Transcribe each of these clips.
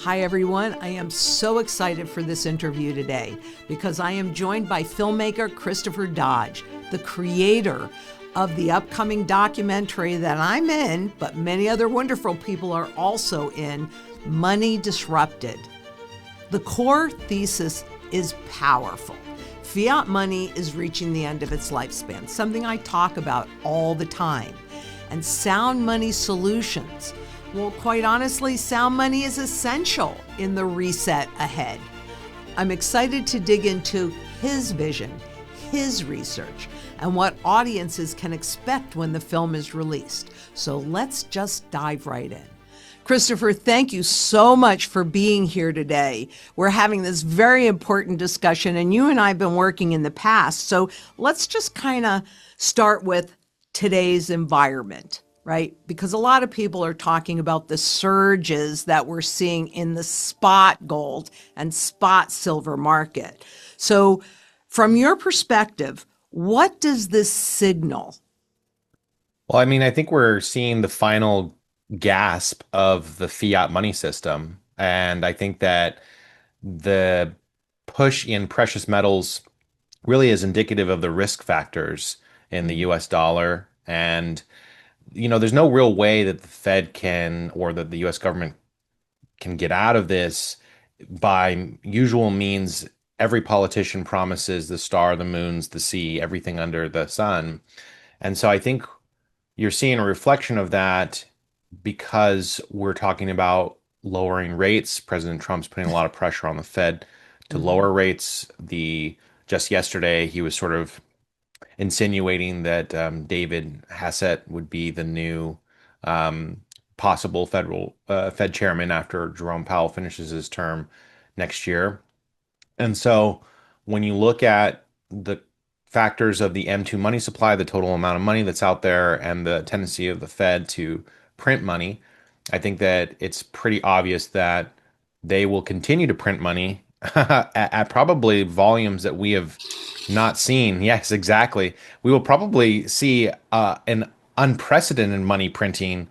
Hi, everyone. I am so excited for this interview today because I am joined by filmmaker Christopher Dodge, the creator of the upcoming documentary that I'm in, but many other wonderful people are also in, Money Disrupted. The core thesis is powerful. Fiat money is reaching the end of its lifespan, something I talk about all the time. And sound money solutions, well, quite honestly, sound money is essential in the reset ahead. I'm excited to dig into his vision, his research, and what audiences can expect when the film is released. So let's just dive right in. Christopher, thank you so much for being here today. We're having this very important discussion, and you and I have been working in the past. So let's just kind of start with today's environment, right? Because a lot of people are talking about the surges that we're seeing in the spot gold and spot silver market. So from your perspective, what does this signal? Well, I mean, I think we're seeing the final gasp of the fiat money system. And I think that the push in precious metals really is indicative of the risk factors in the US dollar. And, there's no real way that the Fed can, or that the US government can get out of this by usual means. Every politician promises the star, the moons, the sea, everything under the sun. And so I think you're seeing a reflection of that because we're talking about lowering rates. President Trump's putting a lot of pressure on the Fed to lower rates. Just yesterday, he was sort of insinuating that David Hassett would be the new um, possible Fed chairman after Jerome Powell finishes his term next year. And so when you look at the factors of the M2 money supply, the total amount of money that's out there, and the tendency of the Fed to print money, I think that it's pretty obvious that they will continue to print money at probably volumes that we have not seen. Yes, exactly. We will probably see an unprecedented money printing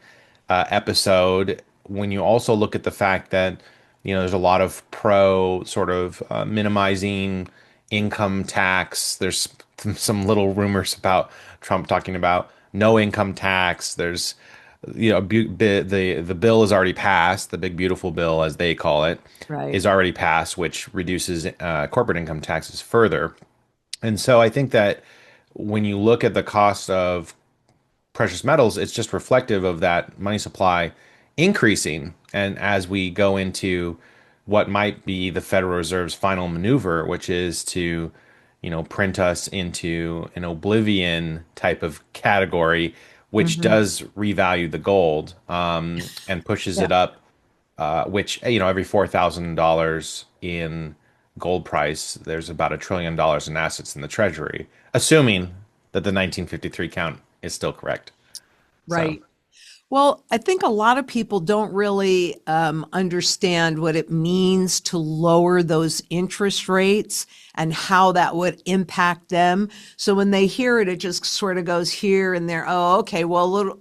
episode when you also look at the fact that there's a lot of pro sort of minimizing income tax. There's some little rumors about Trump talking about no income tax. There's the bill is already passed. The big beautiful bill, as they call it, Right. is already passed, which reduces corporate income taxes further. And so I think that when you look at the cost of precious metals, it's just reflective of that money supply increasing. And as we go into what might be the Federal Reserve's final maneuver, which is to, print us into an oblivion type of category, which Hmm. does revalue the gold and pushes Yeah. it up, which, every $4,000 in gold price, there's about $1 trillion in assets in the Treasury, assuming that the 1953 count is still correct. So, Right. Well, I think a lot of people don't really understand what it means to lower those interest rates and how that would impact them. So when they hear it, it just sort of goes here and there. Oh, okay. Well,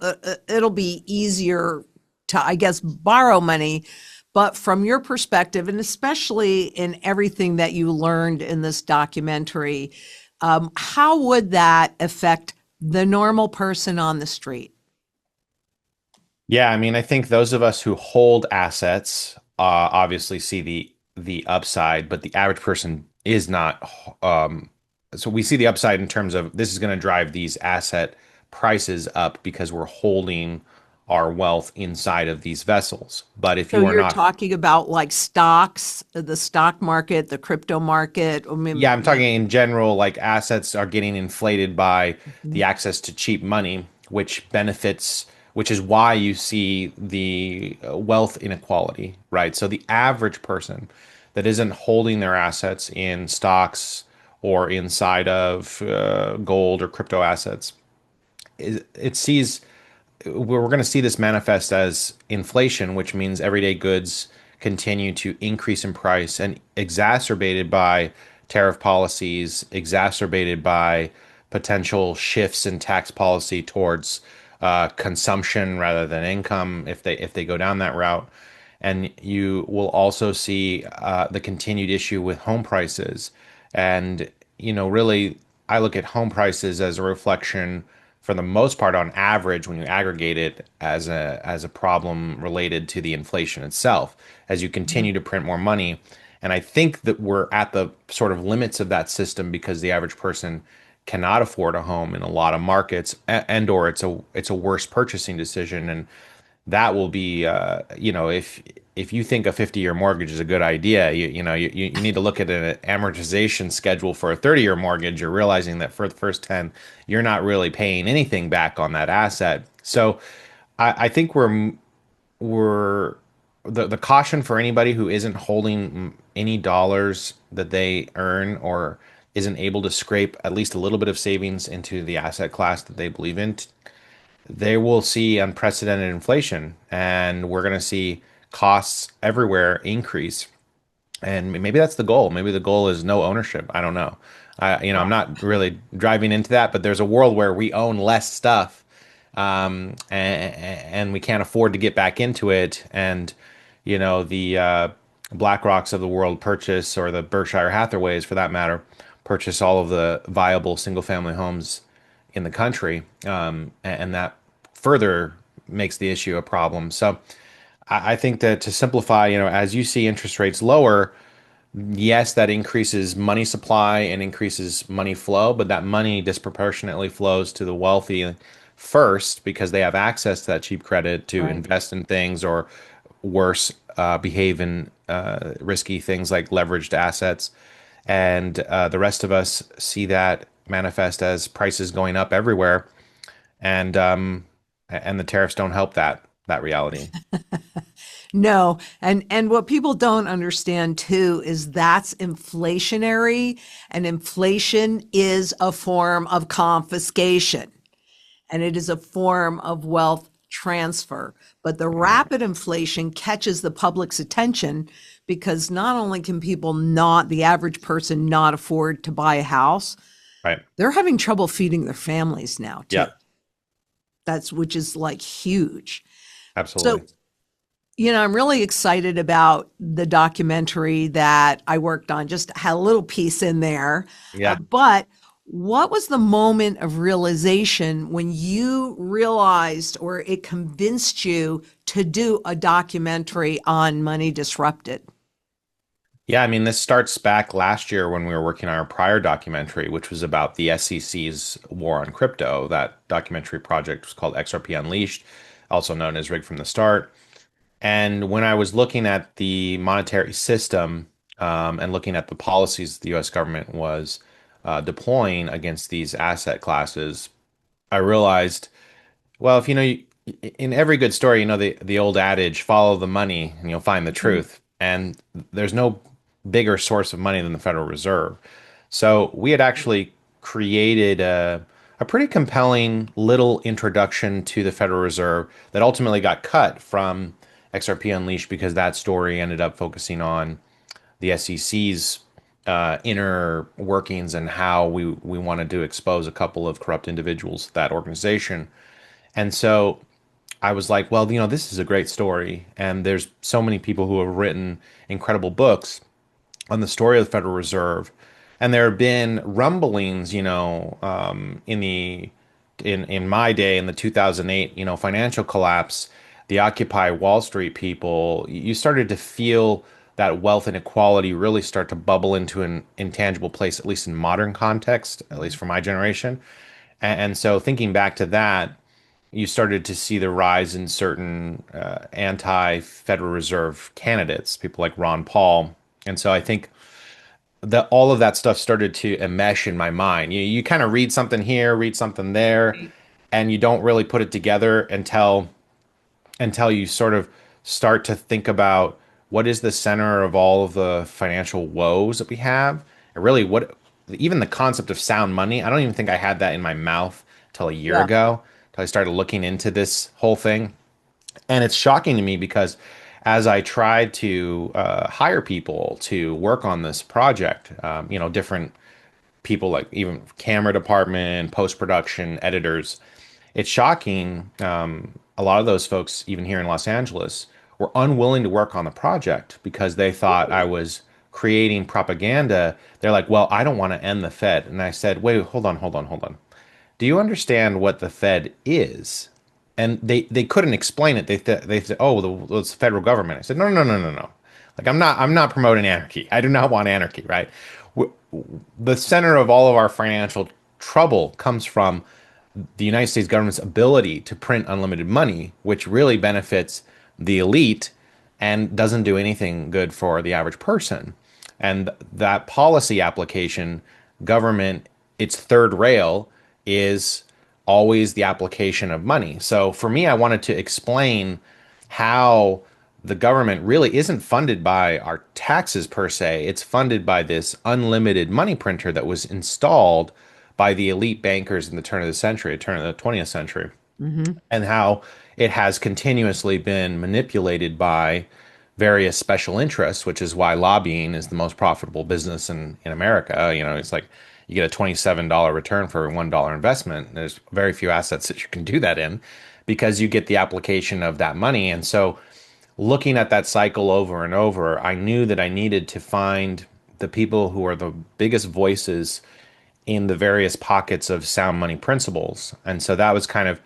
it'll be easier to, I guess, borrow money. But from your perspective, and especially in everything that you learned in this documentary, how would that affect the normal person on the street? yeah, I mean, I think those of us who hold assets obviously see the upside, but the average person is not. So we see the upside in terms of this is going to drive these asset prices up because we're holding our wealth inside of these vessels. But if So you are you're not, talking about like stocks, the stock market, the crypto market, or yeah, I'm talking in general, like assets are getting inflated by the access to cheap money, which benefits, which is why you see the wealth inequality, right? So the average person that isn't holding their assets in stocks or inside of gold or crypto assets, it sees we're going to see this manifest as inflation, which means everyday goods continue to increase in price and exacerbated by tariff policies, exacerbated by potential shifts in tax policy towards consumption rather than income if they go down that route. And you will also see the continued issue with home prices. And, really, I look at home prices as a reflection, for the most part, on average, when you aggregate it, as a problem related to the inflation itself, as you continue to print more money. And I think that we're at the sort of limits of that system because the average person cannot afford a home in a lot of markets, and or it's a worse purchasing decision. And that will be, if you think a 50-year mortgage is a good idea, you need to look at an amortization schedule for a 30-year mortgage. You're realizing that for the first 10, you're not really paying anything back on that asset. So I think we're the caution for anybody who isn't holding any dollars that they earn, or isn't able to scrape at least a little bit of savings into the asset class that they believe in, they will see unprecedented inflation, and we're going to see costs everywhere increase. And maybe that's the goal. Maybe the goal is no ownership. I don't know. I'm not really driving into that, but there's a world where we own less stuff, and we can't afford to get back into it. And the BlackRocks of the world purchase, or the Berkshire Hathaways for that matter, purchase all of the viable single-family homes in the country, and that further makes the issue a problem. So I think that, to simplify, as you see interest rates lower, yes, that increases money supply and increases money flow, but that money disproportionately flows to the wealthy first, because they have access to that cheap credit to Right. invest in things, or worse, behave in risky things like leveraged assets. And the rest of us see that manifest as prices going up everywhere, and the tariffs don't help that reality. No, and what people don't understand too is that's inflationary, and inflation is a form of confiscation, and it is a form of wealth transfer. But the rapid inflation catches the public's attention because not only can people not, the average person, not afford to buy a house, Right. they're having trouble feeding their families now too. Yeah, That's which is like huge. absolutely. So, I'm really excited about the documentary that I worked on, just had a little piece in there. Yeah. But what was the moment of realization when you realized, or it convinced you to do a documentary on money disrupted? Yeah, I mean, this starts back last year when we were working on our prior documentary, which was about the SEC's war on crypto. That documentary project was called XRP Unleashed, also known as Rig from the Start. And when I was looking at the monetary system, and looking at the policies the US government was deploying against these asset classes, I realized, well, if in every good story, the old adage, follow the money and you'll find the Mhm. truth. And there's no bigger source of money than the Federal Reserve. So we had actually created a pretty compelling little introduction to the Federal Reserve that ultimately got cut from XRP Unleashed, because that story ended up focusing on the SEC's inner workings, and how we wanted to expose a couple of corrupt individuals at that organization. And so I was like, well, this is a great story. And there's so many people who have written incredible books on the story of the Federal Reserve. And there have been rumblings, in my day, in the 2008, financial collapse, the Occupy Wall Street people, you started to feel that wealth inequality really start to bubble into an intangible place, at least in modern context, at least for my generation. And so thinking back to that, you started to see the rise in certain anti-Federal Reserve candidates, people like Ron Paul. And so I think that all of that stuff started to enmesh in my mind. You kind of read something here, read something there, Right. and you don't really put it together until you sort of start to think about what is the center of all of the financial woes that we have, and really what even the concept of sound money. I don't even think I had that in my mouth till a year Yeah. ago, till I started looking into this whole thing. And it's shocking to me because as I tried to hire people to work on this project, different people, like even camera department, post production, editors, it's shocking. A lot of those folks, even here in Los Angeles, were unwilling to work on the project because they thought I Really? was creating propaganda. They're like, well, I don't want to end the Fed. And I said, wait, hold on. Do you understand what the Fed is? And they couldn't explain it. They said, oh, it's the federal government. I said, no. Like I'm not promoting anarchy. I do not want anarchy, right? W- The center of all of our financial trouble comes from the United States government's ability to print unlimited money, which really benefits the elite and doesn't do anything good for the average person. And that policy application, government, its third rail is always the application of money. So for me, I wanted to explain how the government really isn't funded by our taxes per se. It's funded by this unlimited money printer that was installed by the elite bankers in the turn of the century, turn of the 20th century, Mm-hmm. and how it has continuously been manipulated by various special interests, which is why lobbying is the most profitable business in America. It's like you get a $27 return for a $1 investment. There's very few assets that you can do that in because you get the application of that money. And so looking at that cycle over and over, I knew that I needed to find the people who are the biggest voices in the various pockets of sound money principles. And so that was kind of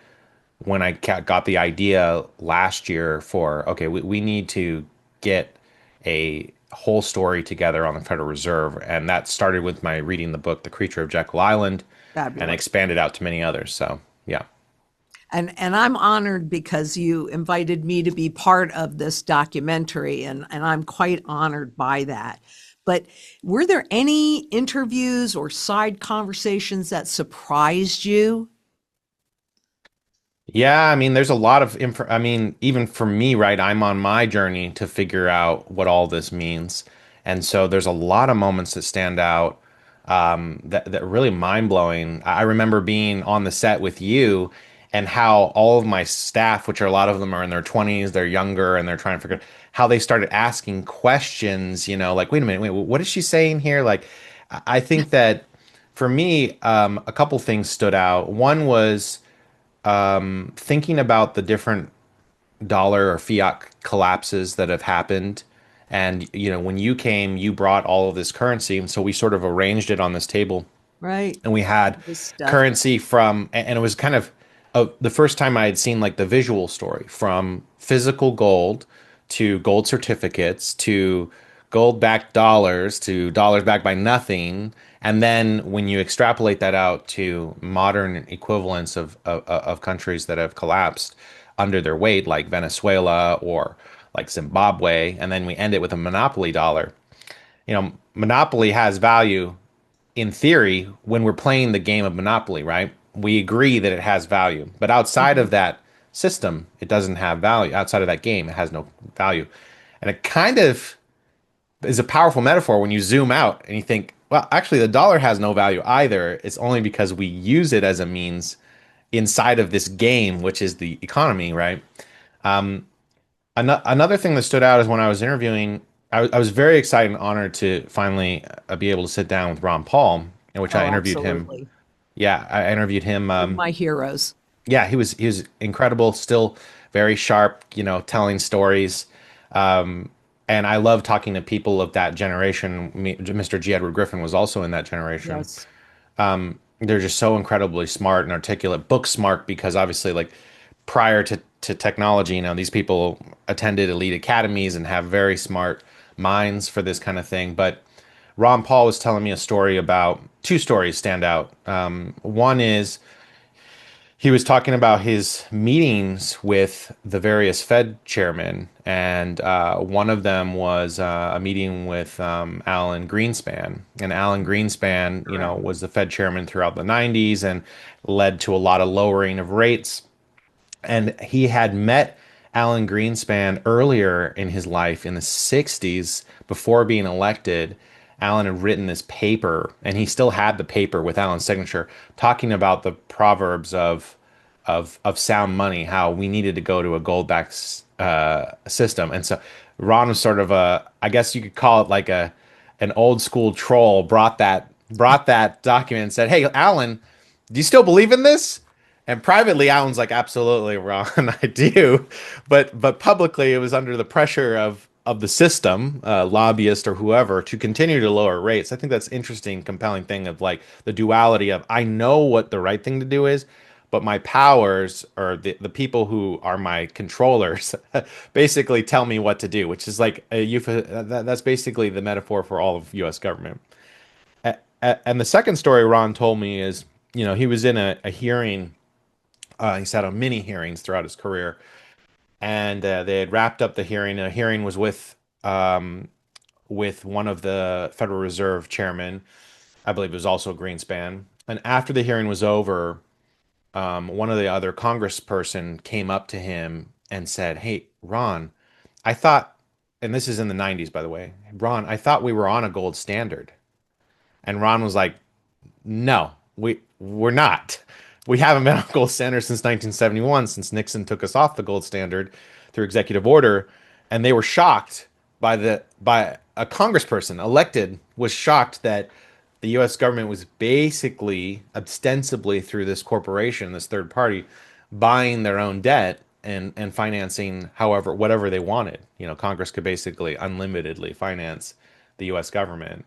when I got the idea last year for, okay, we need to get a whole story together on the Federal Reserve. And that started with my reading the book, The Creature of Jekyll Island, and Fabulous. expanded out to many others. So, yeah. And I'm honored because you invited me to be part of this documentary, and I'm quite honored by that. But were there any interviews or side conversations that surprised you? Yeah, I mean, there's a lot of info. I mean, even for me, right, I'm on my journey to figure out what all this means. And so there's a lot of moments that stand out that really mind blowing. I remember being on the set with you and how all of my staff, which are a lot of them are in their 20s, they're younger and they're trying to figure out how they started asking questions, like, wait a minute, wait, what is she saying here? Like, I think that for me, a couple things stood out. One was thinking about the different dollar or fiat collapses that have happened. And, when you came, you brought all of this currency. And so we sort of arranged it on this table Right. and we had This stuff. currency from, and it was kind of the first time I had seen like the visual story from physical gold to gold certificates to gold backed dollars to dollars backed by nothing. And then when you extrapolate that out to modern equivalents of countries that have collapsed under their weight, like Venezuela or like Zimbabwe, and then we end it with a monopoly dollar. Monopoly has value in theory when we're playing the game of Monopoly, right? We agree that it has value, but outside Mhm. of that system, it doesn't have value. Outside of that game, it has no value. And it kind of is a powerful metaphor when you zoom out and you think, well, actually, the dollar has no value either. It's only because we use it as a means inside of this game, which is the economy, right? Another thing that stood out is when I was interviewing, I was very excited and honored to finally be able to sit down with Ron Paul, in which I Oh, interviewed him. absolutely. Yeah, I interviewed him. One of my heroes. Yeah, he was incredible, still very sharp, telling stories. Um, and I love talking to people of that generation. Mr. G. Edward Griffin was also in that generation. Yes. They're just so incredibly smart and articulate, book smart, because obviously, like prior to technology, these people attended elite academies and have very smart minds for this kind of thing. But Ron Paul was telling me a story about two stories stand out. One is he was talking about his meetings with the various Fed chairmen, and one of them was a meeting with Alan Greenspan. And Alan Greenspan, Correct. was the Fed chairman throughout the 90s and led to a lot of lowering of rates. And he had met Alan Greenspan earlier in his life in the 60s before being elected. Alan had written this paper, and he still had the paper with Alan's signature, talking about the proverbs of sound money, how we needed to go to a gold-backed system. And so Ron was sort of I guess you could call it like an old school troll, brought that document and said, "Hey, Alan, do you still believe in this?" And privately, Alan's like, absolutely, Ron, I do. But publicly, it was under the pressure of the system, lobbyist or whoever, to continue to lower rates. I think that's interesting, compelling thing of like the duality of I know what the right thing to do is, but my powers or the people who are my controllers basically tell me what to do, which is like that's basically the metaphor for all of U.S. government. And the second story Ron told me is, he was in a hearing. He sat on many hearings throughout his career, and they had wrapped up the hearing. A hearing was with one of the Federal Reserve chairmen. I believe it was also Greenspan. And after the hearing was over, one of the other congressperson came up to him and said, "Hey, Ron, I thought," and this is in the 90s, by the way, "Ron, I thought we were on a gold standard." And Ron was like, "No, we're not. We haven't been on gold standard since 1971, since Nixon took us off the gold standard through executive order." And they were shocked by a congressperson elected was shocked that the U.S. government was basically ostensibly through this corporation, this third party, buying their own debt and financing however whatever they wanted. Congress could basically unlimitedly finance the U.S. government.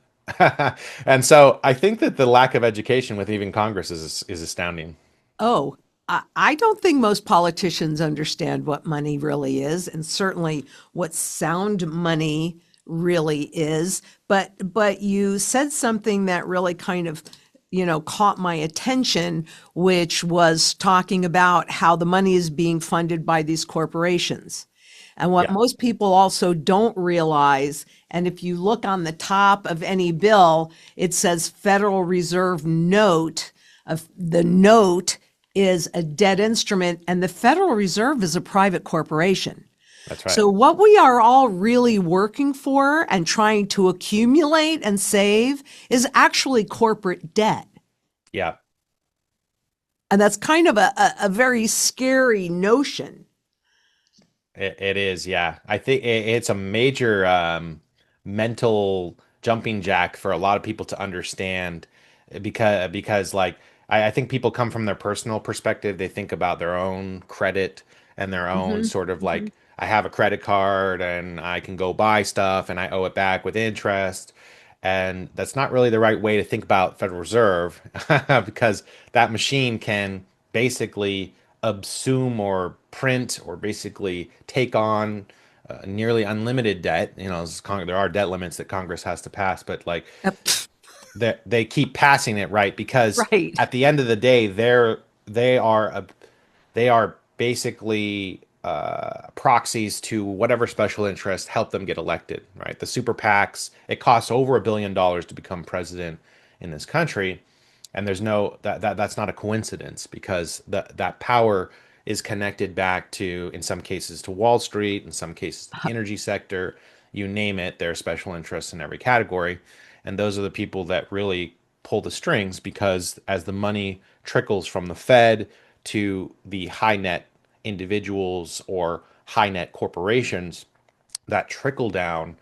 And so I think that the lack of education with even Congress is astounding. Oh, I don't think most politicians understand what money really is, and certainly what sound money really is. But you said something that really kind of, caught my attention, which was talking about how the money is being funded by these corporations. And what Yeah. most people also don't realize, and if you look on the top of any bill, it says Federal Reserve note. Of the note is a debt instrument, and the Federal Reserve is a private corporation. That's right. So, what we are all really working for and trying to accumulate and save is actually corporate debt. Yeah. And that's kind of a very scary notion. It is, yeah. I think it's a major mental jumping jack for a lot of people to understand because like I think people come from their personal perspective. They think about their own credit and their own Hmm. sort of Hmm. like I have a credit card and I can go buy stuff and I owe it back with interest. And that's not really the right way to think about Federal Reserve because that machine can basically assume or print or basically take on nearly unlimited debt. There are debt limits that Congress has to pass, but like Yep. they keep passing it, right? Because Right. at the end of the day, they are they are basically proxies to whatever special interest help them get elected, right? The super PACs, it costs over $1 billion to become president in this country, and there's no that's not a coincidence because that power is connected back to, in some cases, to Wall Street, in some cases, the energy sector, you name it, there are special interests in every category, and those are the people that really pull the strings because as the money trickles from the Fed to the high net individuals or high net corporations, that trickle down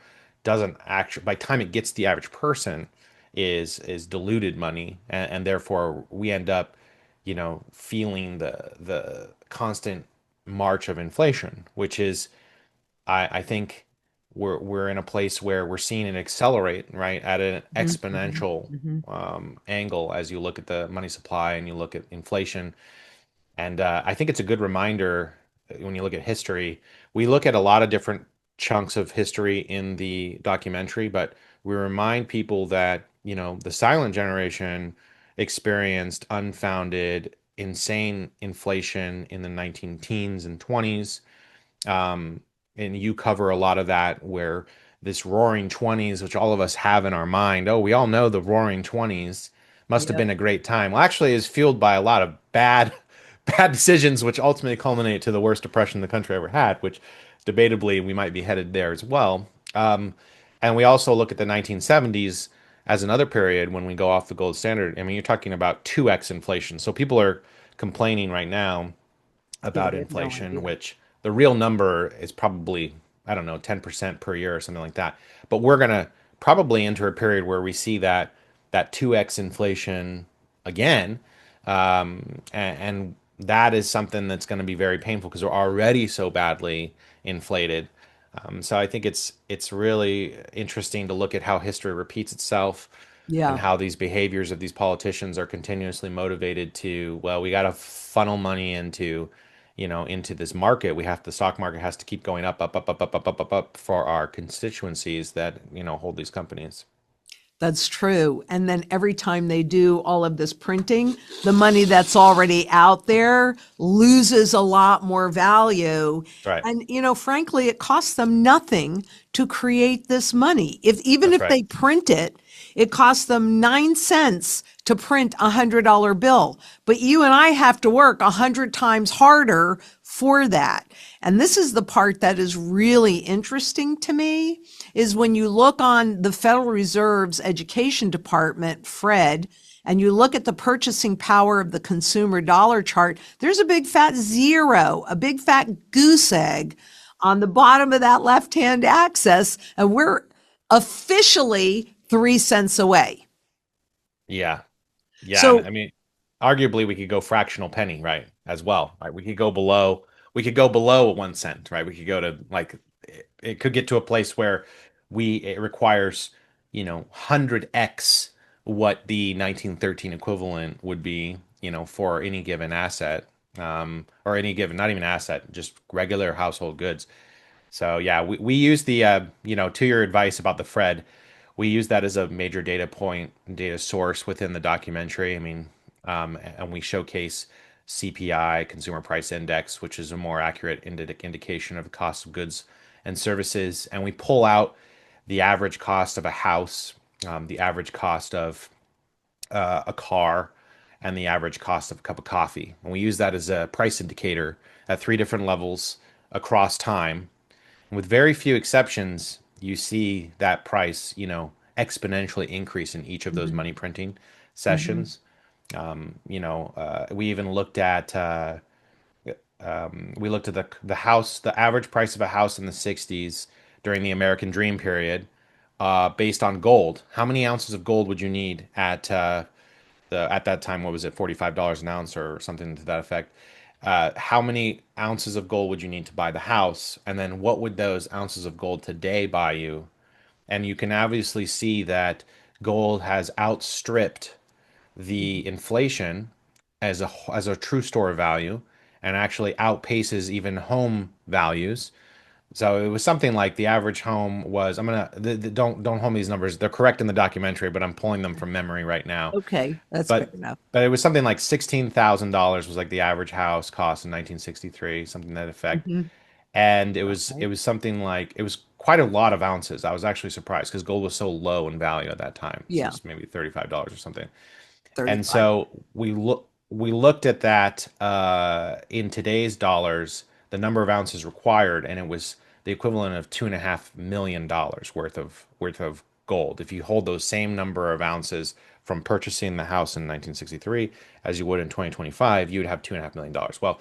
doesn't actually, by the time it gets to the average person, is diluted money, and therefore we end up, feeling the constant march of inflation, which is I think we're in a place where we're seeing it accelerate, right, at an Hmm. Hmm. exponential Hmm. angle as you look at the money supply and you look at inflation. And I think it's a good reminder when you look at history. We look at a lot of different chunks of history in the documentary, but we remind people that, the silent generation experienced unfounded, insane inflation in the 19 teens and 20s. Um, and you cover a lot of that where this roaring 20s, which all of us have in our mind, oh, we all know the roaring 20s must have Yep. been a great time. Well, actually, is fueled by a lot of bad, bad decisions, which ultimately culminate to the worst depression the country ever had, which debatably we might be headed there as well. And we also look at the 1970s as another period when we go off the gold standard. I mean, you're talking about 2x inflation. So people are complaining right now Yeah, about they have no inflation, idea. which the real number is probably, I don't know, 10% per year or something like that. But we're going to probably enter a period where we see that 2x inflation again. And that is something that's going to be very painful because we're already so badly inflated. So I think it's really interesting to look at how history repeats itself and Yeah. how these behaviors of these politicians are continuously motivated to, well, we got to funnel money into, into this market. The stock market has to keep going up, up, up, up, up, up, up, up, up for our constituencies that, hold these companies. That's true. And then every time they do all of this printing, the money that's already out there loses a lot more value. Right. And, frankly, it costs them nothing to create this money. Even That's if right. they print it, it costs them 9 cents to print $100 bill. But you and I have to work 100 times harder for that. And this is the part that is really interesting to me is when you look on the Federal Reserve's Education Department, Fred, and you look at the purchasing power of the consumer dollar chart, there's a big fat zero, a big fat goose egg on the bottom of that left-hand axis, and we're officially 3 cents away. Yeah. Yeah, and So, I mean, arguably we could go fractional penny, right, as well, right? We could go below 1 cent, right? We could go to like it could get to a place where it requires, 100x what the 1913 equivalent would be, for any given asset, or any given, not even asset, just regular household goods. So yeah, we use the to your advice about the Fred, we use that as a major data point, data source within the documentary. I mean, and we showcase CPI, Consumer Price Index, which is a more accurate indication of the cost of goods and services, and we pull out the average cost of a house, the average cost of a car, and the average cost of a cup of coffee. And we use that as a price indicator at three different levels across time, with very few exceptions, you see that price, exponentially increase in each of those mhm, money printing mhm, sessions. We even looked at the average price of a house in the 60s during the American Dream period, based on gold. How many ounces of gold would you need at that time? What was it, $45 an ounce or something to that effect? How many ounces of gold would you need to buy the house? And then what would those ounces of gold today buy you? And you can obviously see that gold has outstripped mhm. the inflation as a true store value, and actually outpaces even home values. So it was something like the average home was, I'm gonna don't hold me these numbers. They're correct in the documentary, but I'm pulling them from memory right now. Okay, that's fair But enough. but it was something like $16,000 was like the average house cost in 1963, something to that effect. Mhm. And it was Okay. it was something like, it was quite a lot of ounces. I was actually surprised because gold was so low in value at that time. So Yeah, it's maybe $35 or something. And 35. so we looked at that, in today's dollars, the number of ounces required, and it was the equivalent of $2.5 million worth of gold. If you hold those same number of ounces from purchasing the house in 1963 as you would in 2025, you would have $2.5 million. Well,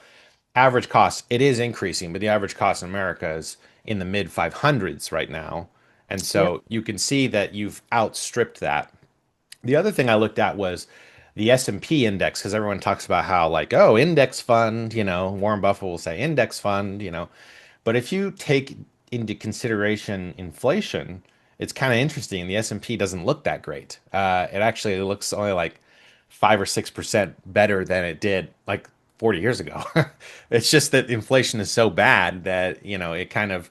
average cost, it is increasing, but the average cost in America is in the mid 500s right now. And Yep. so you can see that you've outstripped that. The other thing I looked at was the S&P index, because everyone talks about how, like, oh, index fund, Warren Buffett will say index fund, but if you take into consideration inflation, it's kind of interesting. The S&P doesn't look that great. It actually looks only like 5 or 6% better than it did like 40 years ago. It's just that inflation is so bad that, it kind of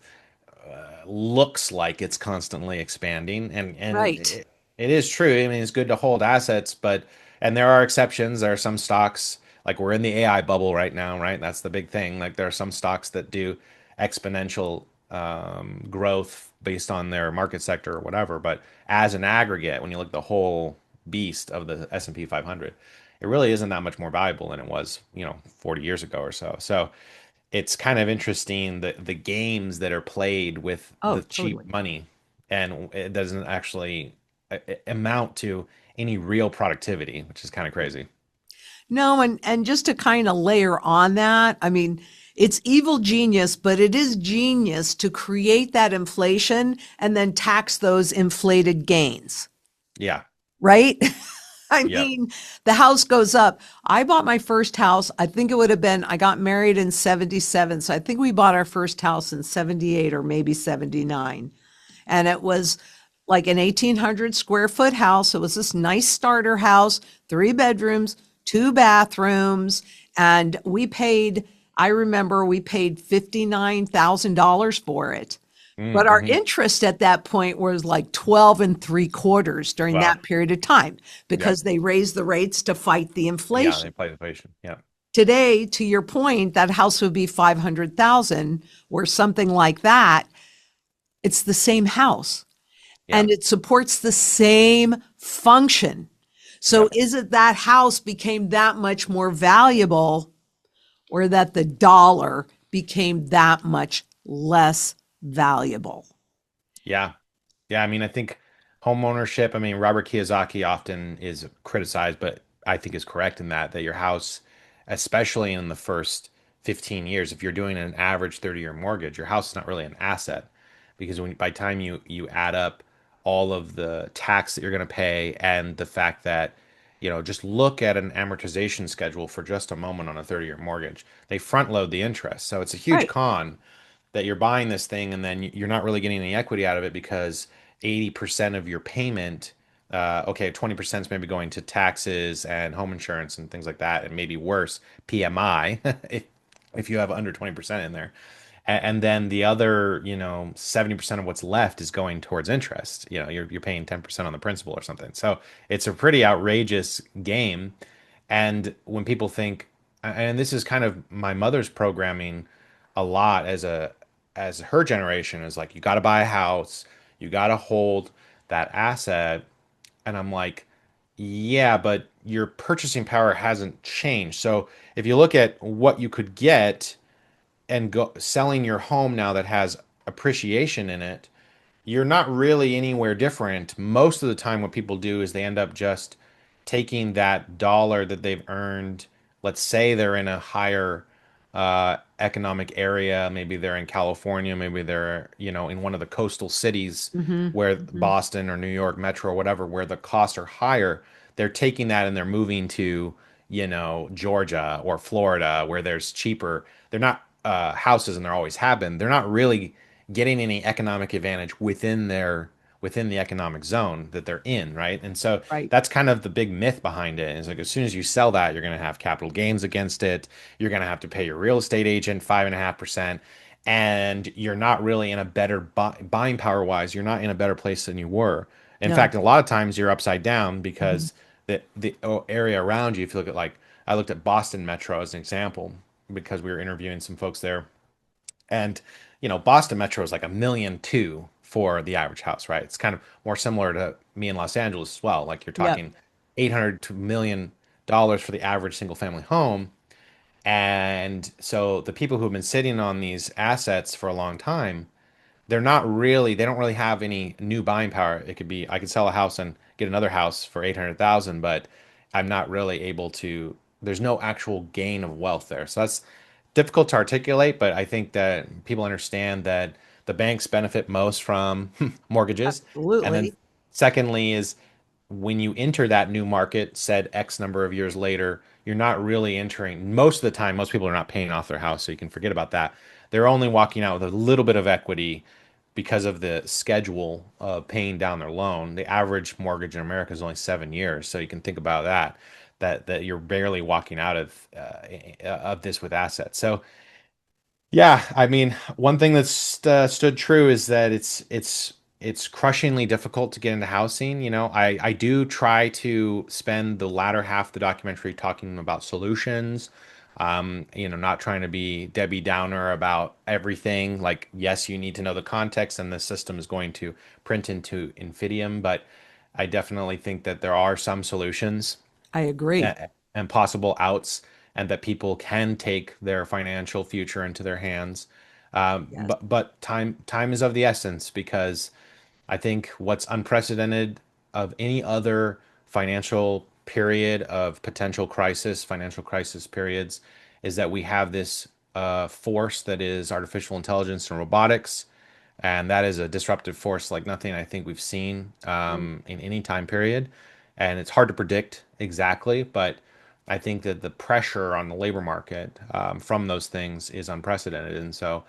looks like it's constantly expanding, and Right. it is true. I mean, it's good to hold assets, but and there are exceptions. There are some stocks, like we're in the AI bubble right now, right? That's the big thing. Like there are some stocks that do exponential growth based on their market sector or whatever. But as an aggregate, when you look at the whole beast of the S&P 500, it really isn't that much more valuable than it was, 40 years ago or so. So it's kind of interesting, the games that are played with Oh, the cheap totally. money, and it doesn't actually amount to any real productivity, which is kind of crazy. No, and just to kind of layer on that, I mean, it's evil genius, but it is genius to create that inflation and then tax those inflated gains, Yeah, right? I Yep. mean, the house goes up. I bought my first house. I think it would have been, I got married in 77. So I think we bought our first house in 78 or maybe 79. And it was like an 1,800 square foot house. It was this nice starter house, 3 bedrooms, 2 bathrooms. And I remember we paid $59,000 for it. But our Mm-hmm. interest at that point was like 12 and 3/4 during Wow. that period of time Yep. because they raised the rates to fight the Yeah, they inflation. play the patient. Yeah. Today, to your point, that house would be 500,000 or something like that. It's the same house Yeah. and it supports the same function. So Yep. is it that house became that much more valuable or that the dollar became that much less valuable? Yeah. Yeah, I mean, I think home ownership, I mean, Robert Kiyosaki often is criticized, but I think is correct in that your house, especially in the first 15 years, if you're doing an average 30-year mortgage, your house is not really an asset because by the time you add up all of the tax that you're going to pay and the fact that, just look at an amortization schedule for just a moment on a 30-year mortgage. They front load the interest. So it's a huge Right. con that you're buying this thing and then you're not really getting any equity out of it because 80% of your payment, okay, 20% is maybe going to taxes and home insurance and things like that, and maybe worse, PMI, if you have under 20% in there. And then the other, 70% of what's left is going towards interest. You're paying 10% on the principal or something. So it's a pretty outrageous game. And when people think, and this is kind of my mother's programming a lot as her generation is like, you got to buy a house, you got to hold that asset. And I'm like, yeah, but your purchasing power hasn't changed. So if you look at what you could get and go selling your home now that has appreciation in it, you're not really anywhere different. Most of the time, what people do is they end up just taking that dollar that they've earned. Let's say they're in a higher economic area. Maybe they're in California. Maybe they're, in one of the coastal cities Mm-hmm. where Mm-hmm. Boston or New York Metro or whatever, where the costs are higher. They're taking that and they're moving to, Georgia or Florida where there's cheaper. They're not houses and there always have been. They're not really getting any economic advantage within the economic zone that they're in, right? And so Right. that's kind of the big myth behind it. Is like as soon as you sell that, you're going to have capital gains against it. You're going to have to pay your real estate agent 5.5%, and you're not really in a better buying power wise. You're not in a better place than you were. In No. fact, a lot of times you're upside down Mm-hmm. because the area around you. If you look at like I looked at Boston Metro as an example because we were interviewing some folks there and Boston Metro is like 1.2 million for the average house, right? It's kind of more similar to me in Los Angeles as well. Like you're Yep. talking 800 to $1 million for the average single family home. And so the people who have been sitting on these assets for a long time, they don't really have any new buying power. It could be, I could sell a house and get another house for 800,000, but I'm not really able to, there's no actual gain of wealth there. So that's difficult to articulate, but I think that people understand that the banks benefit most from mortgages. And then Absolutely. secondly is when you enter that new market, said X number of years later, you're not really entering. Most of the time, most people are not paying off their house, so you can forget about that. They're only walking out with a little bit of equity because of the schedule of paying down their loan. The average mortgage in America is only 7 years, so you can think about that. That you're barely walking out of this with assets. So yeah, I mean, one thing that's stood true is that it's crushingly difficult to get into housing. I do try to spend the latter half of the documentary talking about solutions. Not trying to be Debbie Downer about everything. Like, yes, you need to know the context, and the system is going to print into Infidium, but I definitely think that there are some solutions I agree. and possible outs, and that people can take their financial future into their hands. Yes. But time is of the essence because I think what's unprecedented of any other financial period of potential crisis, financial crisis periods, is that we have this force that is artificial intelligence and robotics, and that is a disruptive force like nothing I think we've seen in any time period. and it's hard to predict exactly, but I think that the pressure on the labor market from those things is unprecedented, and so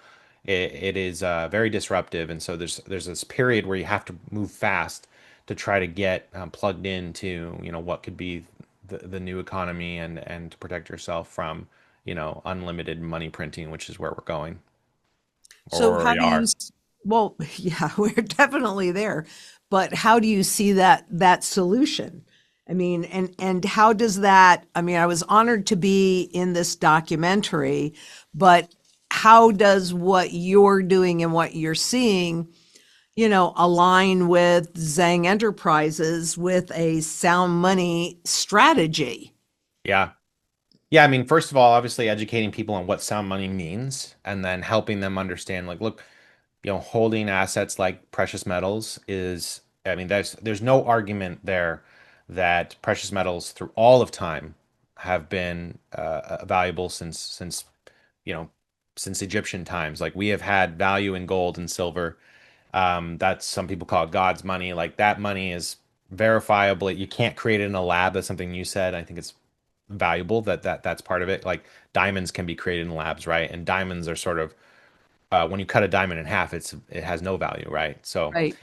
it is very disruptive. And so there's this period where you have to move fast to try to get plugged into what could be the new economy and to protect yourself from unlimited money printing, which is where we're going or So where how we do you, are. well, yeah, we're definitely there, but how do you see that solution? I mean, and how does that, I mean, I was honored to be in this documentary, but how does what you're doing and what you're seeing, align with Zang Enterprises with a sound money strategy? Yeah. Yeah, I mean, first of all, obviously educating people on what sound money means and then helping them understand, like, look, holding assets like precious metals is, I mean, there's no argument there that precious metals through all of time have been valuable since you know since Egyptian times. Like we have had value in gold and silver. That's some people call it God's money. Like that money is verifiable. You can't create it in a lab. That's something you said. I think it's valuable that's part of it. Like diamonds can be created in labs, right? And diamonds are sort of when you cut a diamond in half, it has no value, right? So, Right.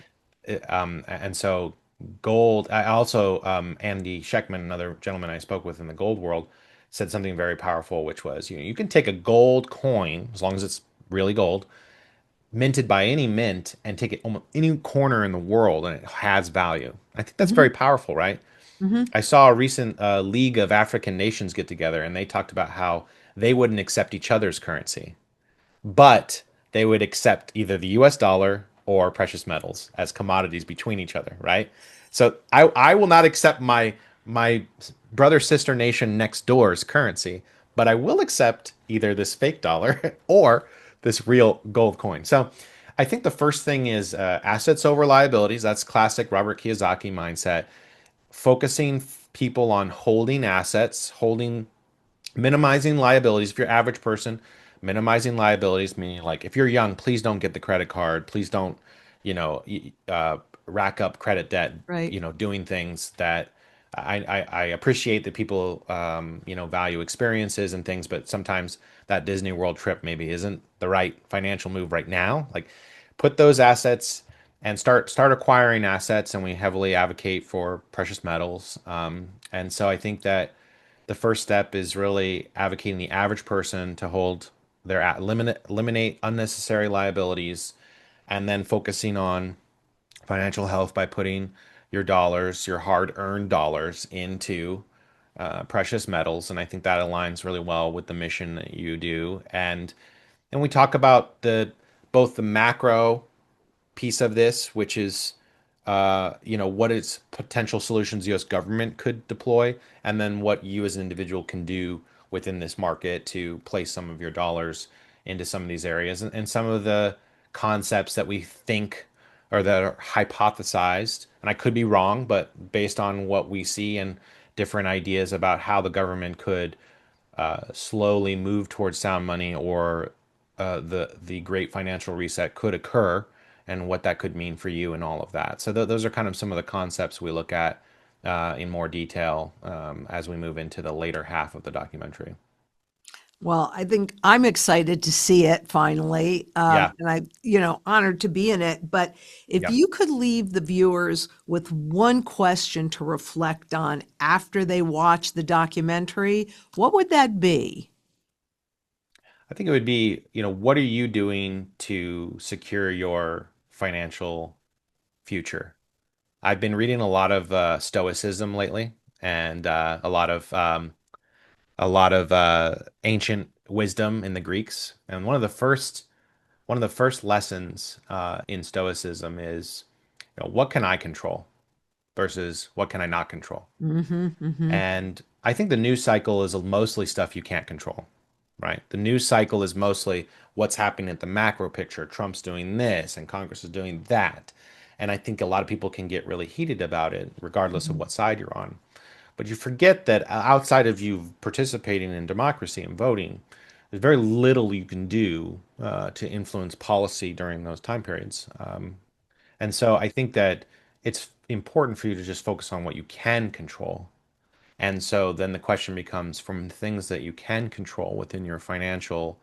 and so gold. I also Andy Scheckman, another gentleman I spoke with in the gold world, said something very powerful, which was you can take a gold coin as long as it's really gold, minted by any mint, and take it almost any corner in the world, and it has value. I think that's very Hmm. powerful, right? Hmm. I saw a recent League of African Nations get together, and they talked about how they wouldn't accept each other's currency, but they would accept either the US dollar or precious metals as commodities between each other, right? So I will not accept my brother sister nation next door's currency, but I will accept either this fake dollar or this real gold coin. So I think the first thing is assets over liabilities. That's classic Robert Kiyosaki mindset. Focusing people on holding assets, holding minimizing liabilities. If you're average person, minimizing liabilities, meaning like if you're young, please don't get the credit card. Please don't, you know, rack up credit debt. Right. Doing things that I appreciate that people, value experiences and things, but sometimes that Disney World trip maybe isn't the right financial move right now. Like, put those assets and start acquiring assets, and we heavily advocate for precious metals. And so I think that the first step is really advocating the average person to hold eliminate unnecessary liabilities, and then focusing on financial health by putting your dollars, your hard-earned dollars, into precious metals. And I think that aligns really well with the mission that you do. And we talk about the both the macro piece of this, which is what is potential solutions the U.S. government could deploy, and then what you as an individual can do within this market to place some of your dollars into some of these areas, and some of the concepts that we think or that are hypothesized, and I could be wrong, but based on what we see and different ideas about how the government could slowly move towards sound money, or the great financial reset could occur, and what that could mean for you and all of that. So those are kind of some of the concepts we look at in more detail as we move into the later half of the documentary. Well, I think I'm excited to see it finally, Yeah, and honored to be in it. But if yeah. you could leave the viewers with one question to reflect on after they watch the documentary, what would that be? I think it would be, what are you doing to secure your financial future? I've been reading a lot of Stoicism lately, and a lot of ancient wisdom in the Greeks. And one of the first lessons in Stoicism is, what can I control versus what can I not control? Hmm. Hmm. And I think the news cycle is mostly stuff you can't control, right? The news cycle is mostly what's happening at the macro picture. Trump's doing this and Congress is doing that. And I think a lot of people can get really heated about it, regardless of what side you're on. But you forget that outside of you participating in democracy and voting, there's very little you can do to influence policy during those time periods. And so I think that it's important for you to just focus on what you can control. And so then the question becomes from things that you can control within your financial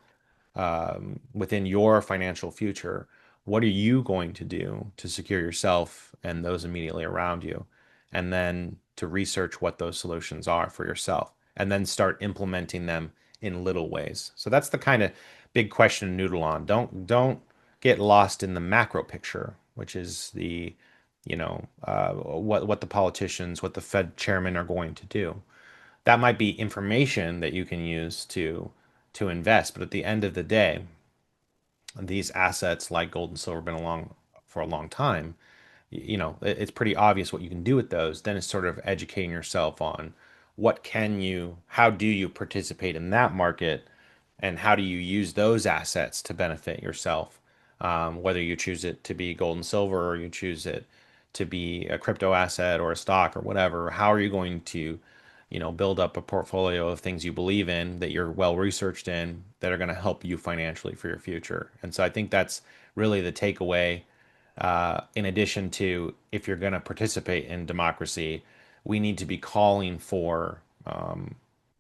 future, what are you going to do to secure yourself and those immediately around you? And then to research what those solutions are for yourself, and then start implementing them in little ways. So that's the kind of big question to noodle on. Don't get lost in the macro picture, which is what the politicians, what the Fed chairman are going to do. That might be information that you can use to invest, but at the end of the day, these assets like gold and silver have been along for a long time. It's pretty obvious what you can do with those. Then it's sort of educating yourself on how do you participate in that market, and how do you use those assets to benefit yourself, whether you choose it to be gold and silver or you choose it to be a crypto asset or a stock or whatever. How are you going to build up a portfolio of things you believe in, that you're well researched in, that are going to help you financially for your future? And so I think that's really the takeaway. In addition to, if you're going to participate in democracy, we need to be calling for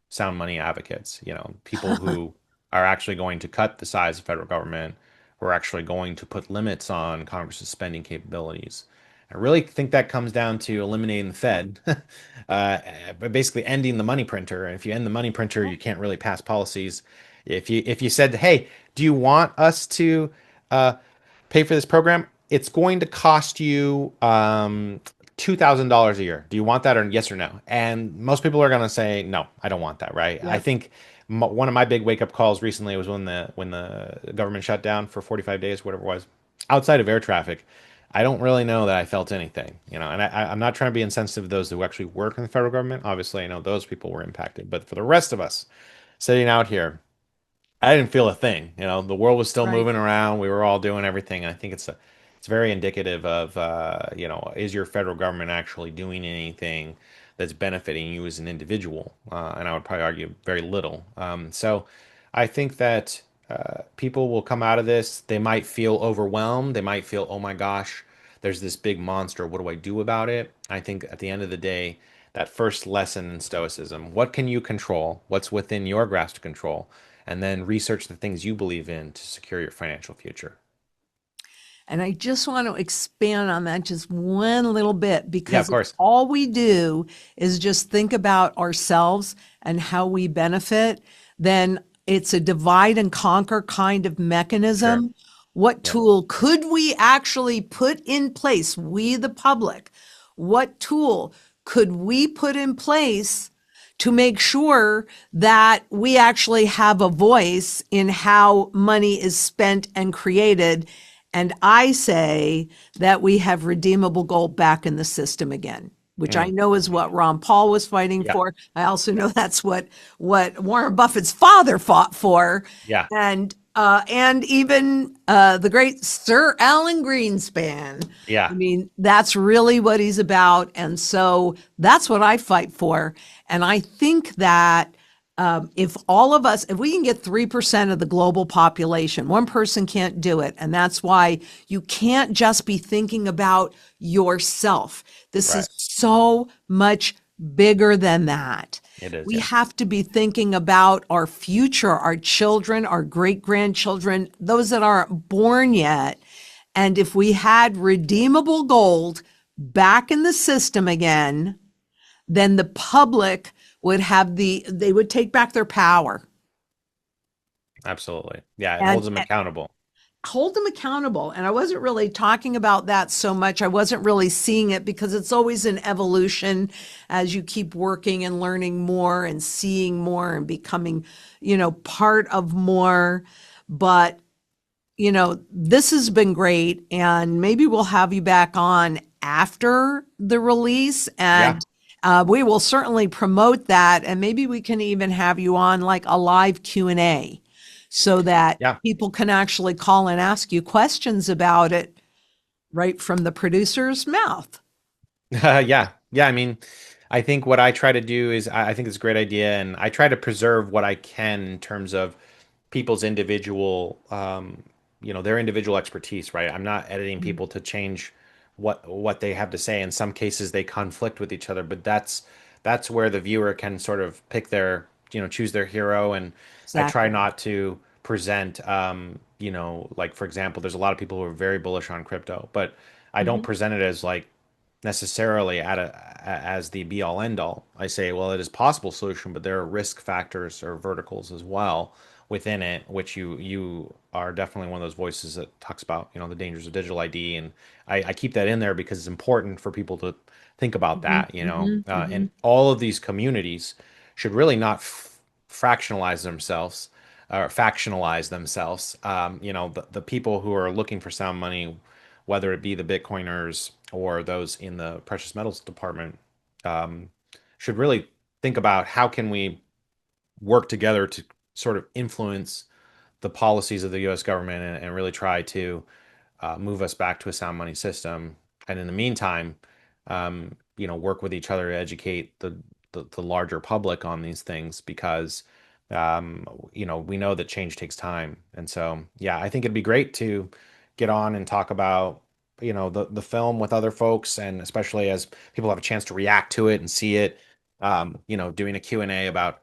sound money advocates, people who are actually going to cut the size of federal government, who are actually going to put limits on Congress's spending capabilities. I really think that comes down to eliminating the Fed, but basically ending the money printer. And if you end the money printer, you can't really pass policies. If you said, "Hey, do you want us to uh, pay for this program? It's going to cost you $2,000 a year. Do you want that, or yes or no?" And most people are going to say, "No, I don't want that." Right? I Yep. think one of my big wake up calls recently was when the government shut down for 45 days, whatever it was, outside of air traffic. I don't really know that I felt anything, and I'm not trying to be insensitive to those who actually work in the federal government. Obviously, I know those people were impacted, but for the rest of us sitting out here, I didn't feel a thing. The world was still Right. moving around. We were all doing everything. And I think it's very indicative of, is your federal government actually doing anything that's benefiting you as an individual? And I would probably argue very little. So I think that people will come out of this. They might feel overwhelmed. They might feel, oh my gosh, there's this big monster. What do I do about it? I think at the end of the day, that first lesson in Stoicism, what can you control? What's within your grasp to control? And then research the things you believe in to secure your financial future. And I just want to expand on that just one little bit, Yeah, of because if course. all we do is just think about ourselves and how we benefit, then it's a divide and conquer kind of Sure. mechanism. What Yep. tool could we actually put in place, we the public? What tool could we put in place to make sure that we actually have a voice in how money is spent and created? And I say that we have redeemable gold back in the system again, which I Mm. know is what Ron Paul was fighting Yeah. for. I also know that's what Warren Buffett's father fought for, Yeah. and even the great Sir Alan Greenspan. I Yeah. mean, that's really what he's about, and so that's what I fight for. And I think that if all of us, if we can get 3% of the global population, one person can't do it. And that's why you can't just be thinking about yourself. This is Right. so much bigger than that. It is. We Yeah. have to be thinking about our future, our children, our great grandchildren, those that aren't born yet. And if we had redeemable gold back in the system again, then the public would they would take back their power Absolutely. Yeah. It and, holds them accountable. hold them accountable. And I wasn't really talking about that so much. I wasn't really seeing it because it's always an evolution as you keep working and learning more and seeing more and becoming, part of more. But, this has been great. And maybe we'll have you back on after the release, Yeah. and we will certainly promote that. And maybe we can even have you on like a live Q&A so that Yeah. people can actually call and ask you questions about it right from the producer's mouth. Yeah. Yeah. I mean, I think what I try to do is I think it's a great idea, and I try to preserve what I can in terms of people's individual, their individual expertise, right? I'm not editing people to change what they have to say. In some cases, they conflict with each other, but that's where the viewer can sort of pick their, choose their hero. And I try Exactly. not to present, like for example, there's a lot of people who are very bullish on crypto, but I don't Hmm. present it as like necessarily as the be all end all. I say, well, it is a possible solution, but there are risk factors or verticals as well within it, which you are definitely one of those voices that talks about, the dangers of digital ID, and I keep that in there because it's important for people to think about Hmm. that, Hmm. and Hmm. all of these communities should really not fractionalize themselves or factionalize themselves. The people who are looking for sound money, whether it be the Bitcoiners or those in the precious metals department, um, should really think about how can we work together to sort of influence the policies of the U.S. government, and really try to move us back to a sound money system. And in the meantime, work with each other to educate the larger public on these things because, we know that change takes time. And so, yeah, I think it'd be great to get on and talk about, the film with other folks, and especially as people have a chance to react to it and see it, doing a Q&A about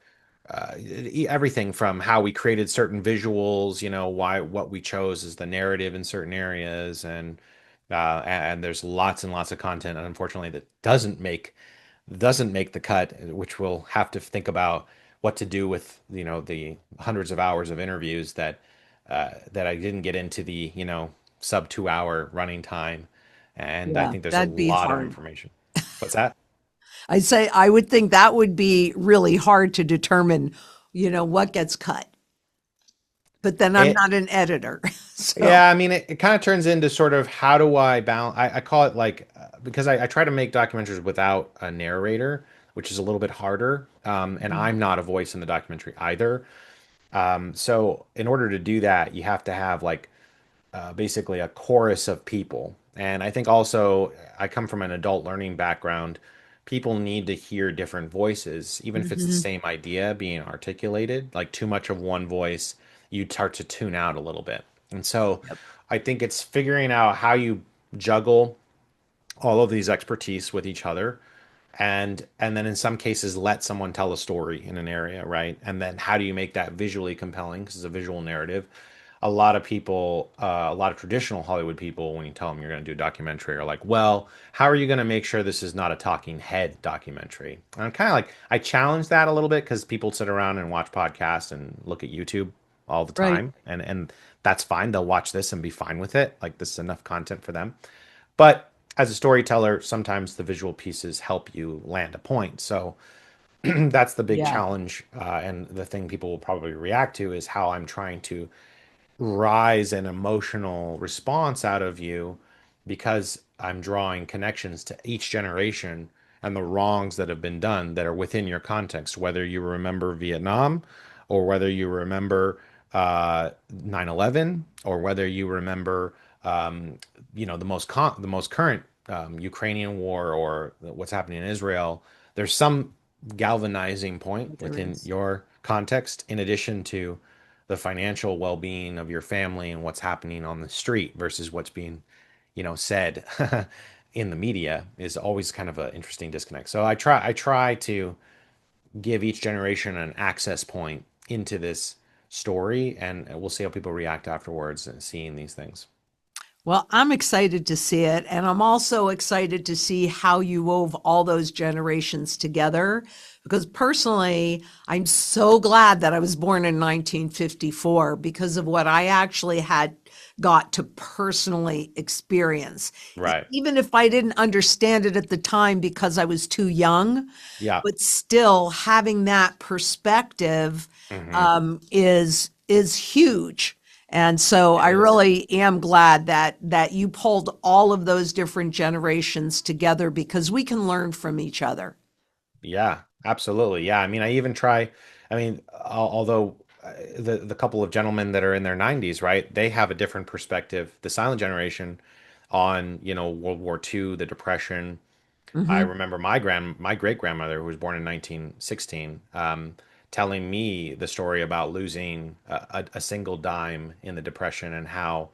everything from how we created certain visuals, why what we chose as the narrative in certain areas, and there's lots and lots of content, unfortunately, that doesn't make the cut, which we'll have to think about what to do with, the hundreds of hours of interviews that I didn't get into the, sub 2 hour running time, and I Yeah, think there's a that'd be lot of hard. information. What's that? I'd say I would think that would be really hard to determine, what gets cut. But then I'm It not an editor. So, Yeah, I mean, it kind of turns into sort of how do I balance? I call it like, because I try to make documentaries without a narrator, which is a little bit harder. And mhm, I'm not a voice in the documentary either. So in order to do that, you have to have like basically a chorus of people. And I think also I come from an adult learning background. People need to hear different voices, even if it's the mhm, same idea being articulated. Like too much of one voice, you start to tune out a little bit. And so yep, I think it's figuring out how you juggle all of these expertise with each other, and then in some cases let someone tell a story in an area, right? And then how do you make that visually compelling, because it's a visual narrative. A lot of people, a lot of traditional Hollywood people, when you tell them you're going to do a documentary, are like, well, how are you going to make sure this is not a talking head documentary? And I'm kind of like, I challenge that a little bit because people sit around and watch podcasts and look at YouTube all the right. time, and that's fine. They'll watch this and be fine with it. Like, this is enough content for them. But as a storyteller, sometimes the visual pieces help you land a point. So that's the big Yeah. challenge, and the thing people will probably react to is how I'm trying to rise an emotional response out of you, because I'm drawing connections to each generation and the wrongs that have been done that are within your context, whether you remember Vietnam or whether you remember 9/11, or whether you remember the most current Ukrainian war, or what's happening in Israel. There's some galvanizing point There within is. your context, in addition to the financial well-being of your family and what's happening on the street versus what's being, said in the media, is always kind of an interesting disconnect. So I try to give each generation an access point into this story, and we'll see how people react afterwards and seeing these things. Well, I'm excited to see it. And I'm also excited to see how you wove all those generations together. Because personally, I'm so glad that I was born in 1954 because of what I actually had got to personally experience. Right. Even if I didn't understand it at the time because I was too young, Yeah. but still having that perspective Hmm. is huge. And so It I is. really am glad that you pulled all of those different generations together because we can learn from each other. Yeah, absolutely. Yeah, I mean, I even try. I mean, although the couple of gentlemen that are in their 90s, right? They have a different perspective, the silent generation, on, World War II, the Depression. I Hmm. remember my great grandmother, who was born in 1916, telling me the story about losing a single dime in the Depression, and how,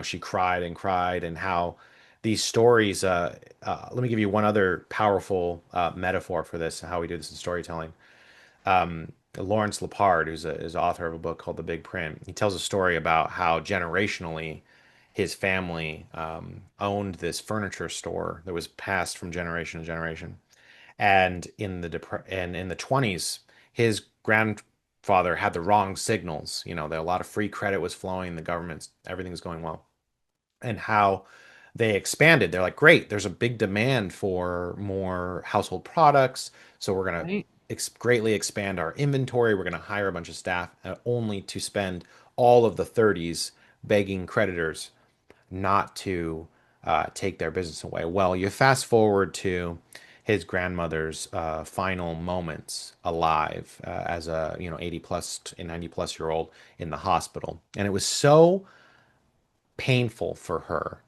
she cried and cried, and how these stories. Let me give you one other powerful metaphor for this, how we do this in storytelling. Lawrence Lepard, is author of a book called The Big Print, he tells a story about how generationally his family owned this furniture store that was passed from generation to generation. And in the 20s, his grandfather had the wrong signals. You know, that a lot of free credit was flowing, the government's everything was going well, and how they expanded. They're like, great, there's a big demand for more household products, so we're going to Right. greatly expand our inventory. We're going to hire a bunch of staff, only to spend all of the 30s begging creditors not to take their business away. Well, you fast forward to his grandmother's final moments alive as a 80 plus and 90 plus year old in the hospital, and it was so painful for her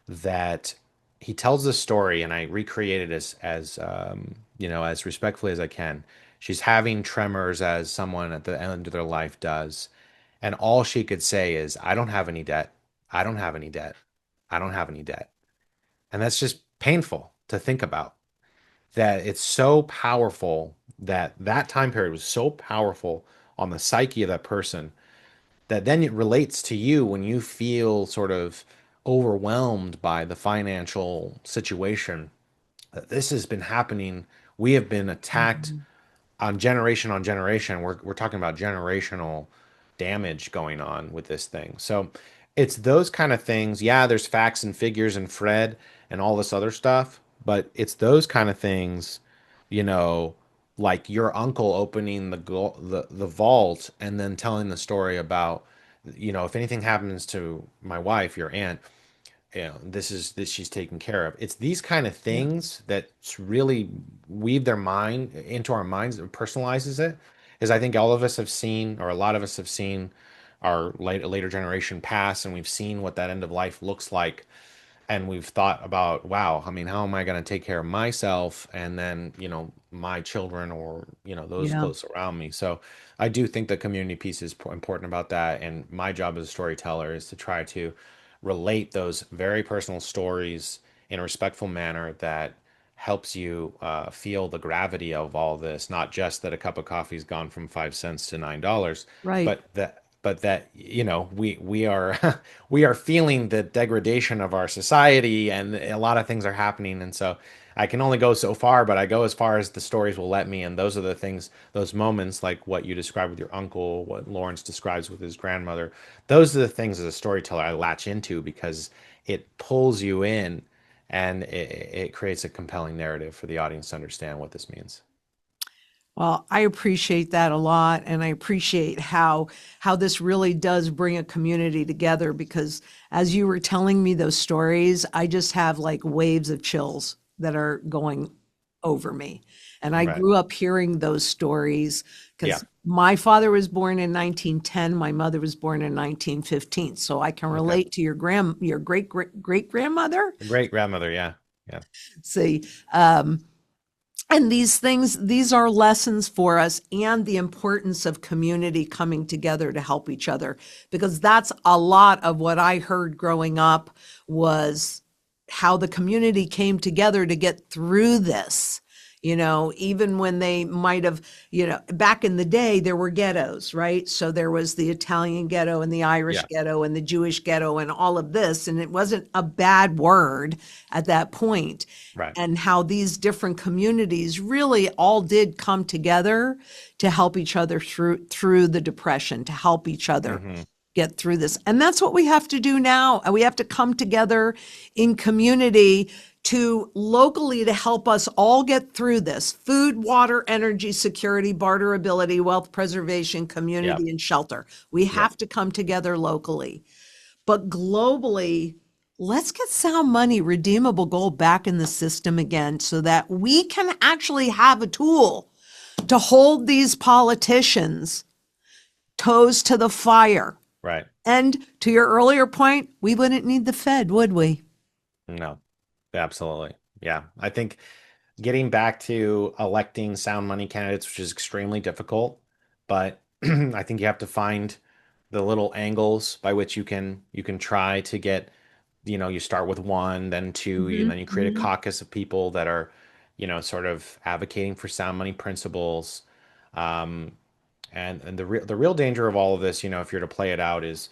that he tells this story, and I recreated as as respectfully as I can. She's having tremors as someone at the end of their life does, and all she could say is, "I don't have any debt. I don't have any debt. I don't have any debt." And that's just painful to think about. That it's so powerful, that that time period was so powerful on the psyche of that person, that then it relates to you when you feel sort of overwhelmed by the financial situation. That this has been happening. We have been attacked Mhm. on generation. We're talking about generational damage going on with this thing. So it's those kind of things. Yeah, there's facts and figures and Fred and all this other stuff, but it's those kind of things, you know, like your uncle opening the vault and then telling the story about, if anything happens to my wife, your aunt, this is this she's taken care of. It's these kind of Yeah. things that really weave their mind into our minds and personalizes it. Is I think all of us have seen, or a lot of us have seen, our later generation pass, and we've seen what that end of life looks like, and we've thought about, wow, I mean, how am I going to take care of myself and then, my children, or, those Yeah. close around me. So I do think the community piece is important about that. And my job as a storyteller is to try to relate those very personal stories in a respectful manner that helps you feel the gravity of all this, not just that a cup of coffee's gone from 5 cents to $9, Right. but that we are we are feeling the degradation of our society, and a lot of things are happening. And so I can only go so far, but I go as far as the stories will let me. And those are the things, those moments, like what you described with your uncle, what Lawrence describes with his grandmother, those are the things as a storyteller I latch into, because it pulls you in, and it creates a compelling narrative for the audience to understand what this means. Well, I appreciate that a lot, and I appreciate how this really does bring a community together, because as you were telling me those stories, I just have like waves of chills that are going over me. And I Right. grew up hearing those stories Yeah. because my father was born in 1910, my mother was born in 1915. So I can Okay. relate to your great grandmother. Great grandmother. Yeah. Yeah. See, and these are lessons for us, and the importance of community coming together to help each other, because that's a lot of what I heard growing up, was how the community came together to get through this. Even when they might have, back in the day, there were ghettos, right? So there was the Italian ghetto and the Irish Yeah. ghetto and the Jewish ghetto and all of this. And it wasn't a bad word at that point. Right. And how these different communities really all did come together to help each other through the depression, to help each other Hmm. get through this. And that's what we have to do now. And we have to come together in community to locally to help us all get through this: food, water, energy, security, barterability, wealth preservation, Yeah. community, and shelter. We Yeah. have to come together locally. But globally, let's get sound money, redeemable gold back in the system again, so that we can actually have a tool to hold these politicians toes to the fire. Right. And to your earlier point, we wouldn't need the Fed, would we? No, absolutely. Yeah. I think getting back to electing sound money candidates, which is extremely difficult, but I think you have to find the little angles by which you can try to get you start with one, then two, and Hmm. then you create a Hmm. caucus of people that are, sort of advocating for sound money principles. Um, and the real danger of all of this, if you're to play it out, is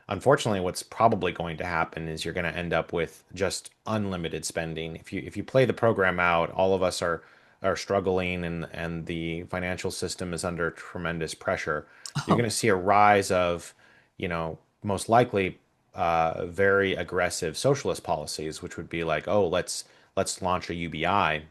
unfortunately what's probably going to happen is you're going to end up with just unlimited spending. If you play the program out, all of us are struggling, and the financial system is under tremendous pressure. You're going Oh, to see a rise of, most likely very aggressive socialist policies, which would be like, oh, let's launch a UBI.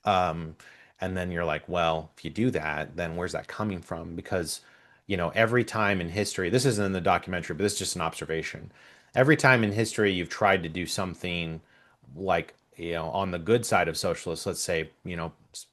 Um, and then you're like, well, if you do that, then where's that coming from? Because, every time in history, this isn't in the documentary, but this is just an observation. Every time in history you've tried to do something like, on the good side of socialists, let's say,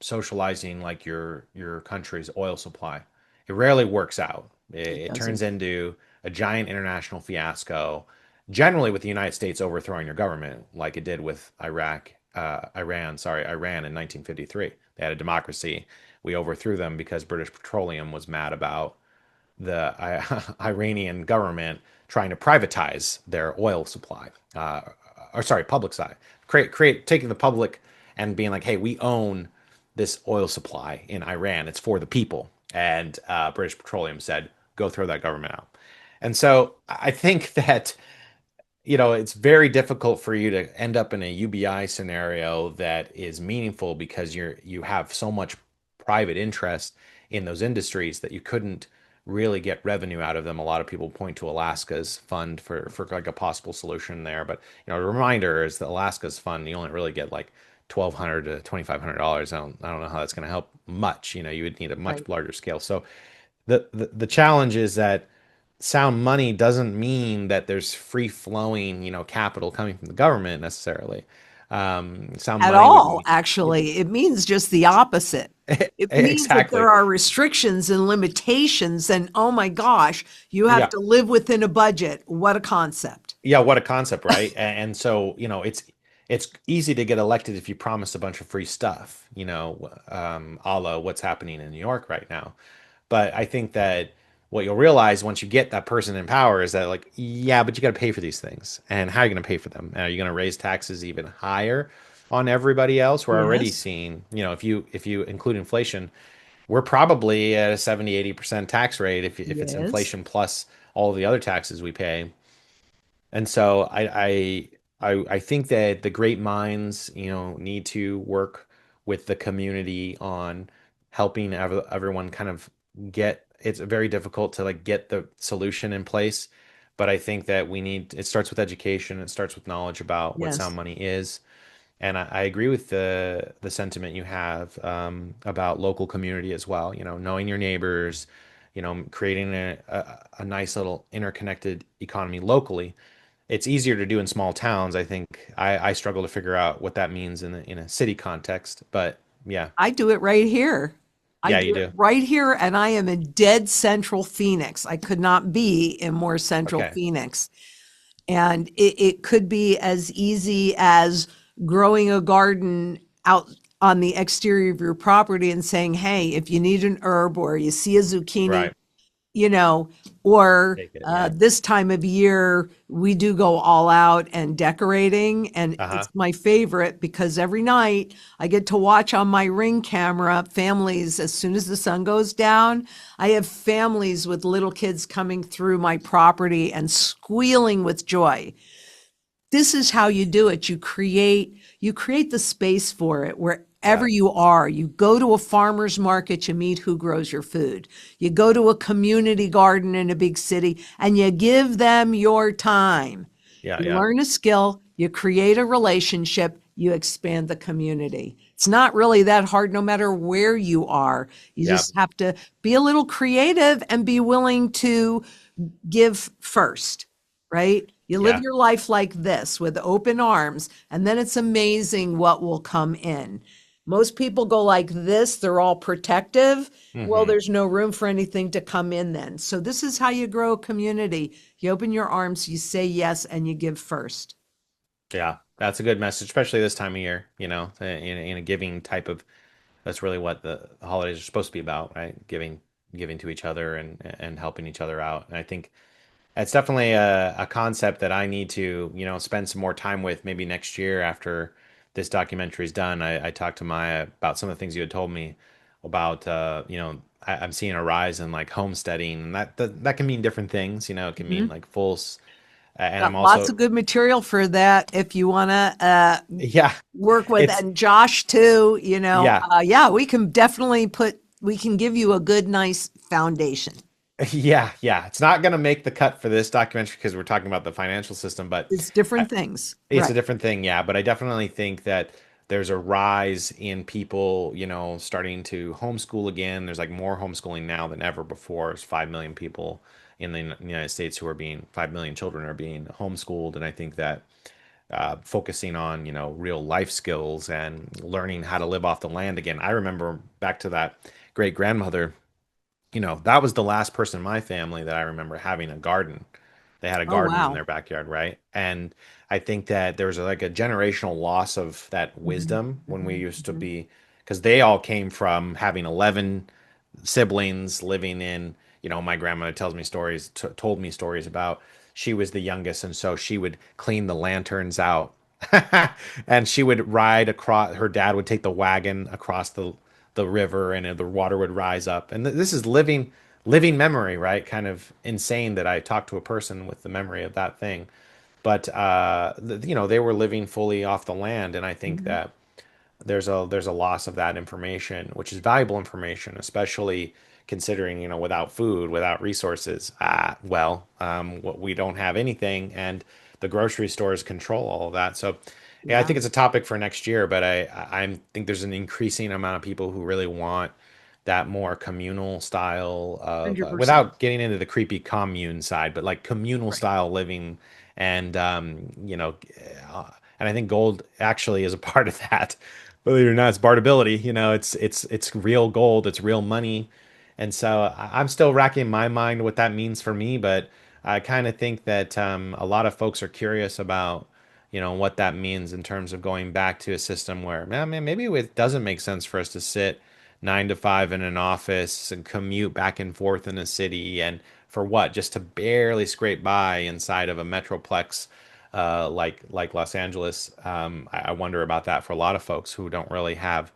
socializing like your country's oil supply, it rarely works out. It, it it doesn't. turns into a giant international fiasco, generally with the United States overthrowing your government, like it did with Iran in 1953. They had a democracy. We overthrew them because British Petroleum was mad about the Iranian government trying to privatize their oil supply, or sorry, public side, create taking the public and being like, hey, we own this oil supply in Iran. It's for the people. And British Petroleum said, go throw that government out. And so I think that it's very difficult for you to end up in a UBI scenario that is meaningful because you have so much private interest in those industries that you couldn't really get revenue out of them. A lot of people point to Alaska's fund for like a possible solution there, but the reminder is that Alaska's fund, you only really get like $1,200 to $2,500. I don't know how that's going to help much. You would need a much Right. larger scale. So the challenge is that sound money doesn't mean that there's free flowing, capital coming from the government necessarily. Sound At money would all, mean actually. It means just the opposite. It means that there exactly. are restrictions and limitations, and oh my gosh, you have Yeah. to live within a budget. What a concept. Yeah, what a concept, right? And so, it's easy to get elected if you promise a bunch of free stuff, a la what's happening in New York right now. But I think that what you'll realize once you get that person in power is that, like, yeah, but you got to pay for these things. And how are you going to pay for them? Are you going to raise taxes even higher on everybody else? We're already Yes. seeing, if you include inflation, we're probably at a 70-80% tax rate if it's Yes. inflation plus all the other taxes we pay. And so I think that the great minds, need to work with the community on helping everyone kind of get. It's very difficult to like get the solution in place, but I think that it starts with education. It starts with knowledge about what sound Yes. money is. And I agree with the sentiment you have about local community as well. Knowing your neighbors, creating a nice little interconnected economy locally. It's easier to do in small towns. I think I struggle to figure out what that means in a city context. But yeah, I do it right here. I yeah, you do it do. right here, and I am in dead central Phoenix. I could not be in more central Okay, Phoenix. And it could be as easy as growing a garden out on the exterior of your property and saying, hey, if you need an herb or you see a zucchini, right. you know, or Take it. Yeah. this time of year, we do go all out and decorating. And Uh-huh. it's my favorite because every night I get to watch on my Ring camera families as soon as the sun goes down. I have families with little kids coming through my property and squealing with joy. This is how you do it. You create the space for it wherever Yeah. you are. You go to a farmer's market, you meet who grows your food. You go to a community garden in a big city and you give them your time. Yeah. You Yeah. learn a skill, you create a relationship, you expand the community. It's not really that hard no matter where you are. You Yeah. just have to be a little creative and be willing to give first, right? You live Yeah. your life like this with open arms, and then it's amazing what will come in. Most people go like this, they're all protective. Well, Hmm. there's no room for anything to come in then. So, this is how you grow a community. You open your arms, you say yes, and you give first. Yeah. That's a good message, especially this time of year, in a giving type of, that's really what the holidays are supposed to be about, right? Giving to each other and helping each other out. And I think It's definitely a concept that I need to, spend some more time with maybe next year after this documentary is done. I talked to Maya about some of the things you had told me about, I'm seeing a rise in like homesteading, and that can mean different things. It can mean Mhm. like and I'm Got lots also, of good material for that if you want to yeah, work with, it's, and Josh too, yeah. yeah, we can definitely we can give you a good, nice foundation. Yeah, yeah. It's not going to make the cut for this documentary because we're talking about the financial system, but It's I, different things. it's a Right. different thing, yeah. But I definitely think that there's a rise in people, starting to homeschool again. There's like more homeschooling now than ever before. There's 5 million people in the United States 5 million children are being homeschooled. And I think that focusing on, real life skills and learning how to live off the land again. I remember back to that great grandmother, that was the last person in my family that I remember having a garden. They had a Oh, garden in wow. their backyard, right? And I think that there was like a generational loss of that Hmm. wisdom when we Hmm. used to Hmm. be, because they all came from having 11 siblings living in, my grandmother tells me stories, told me stories about she was the youngest. And so she would clean the lanterns out and she would ride across, her dad would take the wagon across the river and the water would rise up. And this is living memory, right? Kind of insane that I talked to a person with the memory of that thing. But they were living fully off the land, and I think Hmm. that there's a loss of that information, which is valuable information, especially considering, without food, without resources, we don't have anything, and the grocery stores control all of that. So, yeah, I Yeah. think it's a topic for next year, but I think there's an increasing amount of people who really want that more communal style of, 100%. without getting into the creepy commune side, but like communal Right. style living, and uh, and I think gold actually is a part of that. Believe it or not, it's barterability. It's real gold, it's real money, and so I'm still racking my mind what that means for me. But I kind of think that a lot of folks are curious about what that means in terms of going back to a system where, man, maybe it doesn't make sense for us to sit 9 to 5 in an office and commute back and forth in a city, and for what? Just to barely scrape by inside of a metroplex like Los Angeles. I wonder about that for a lot of folks who don't really have,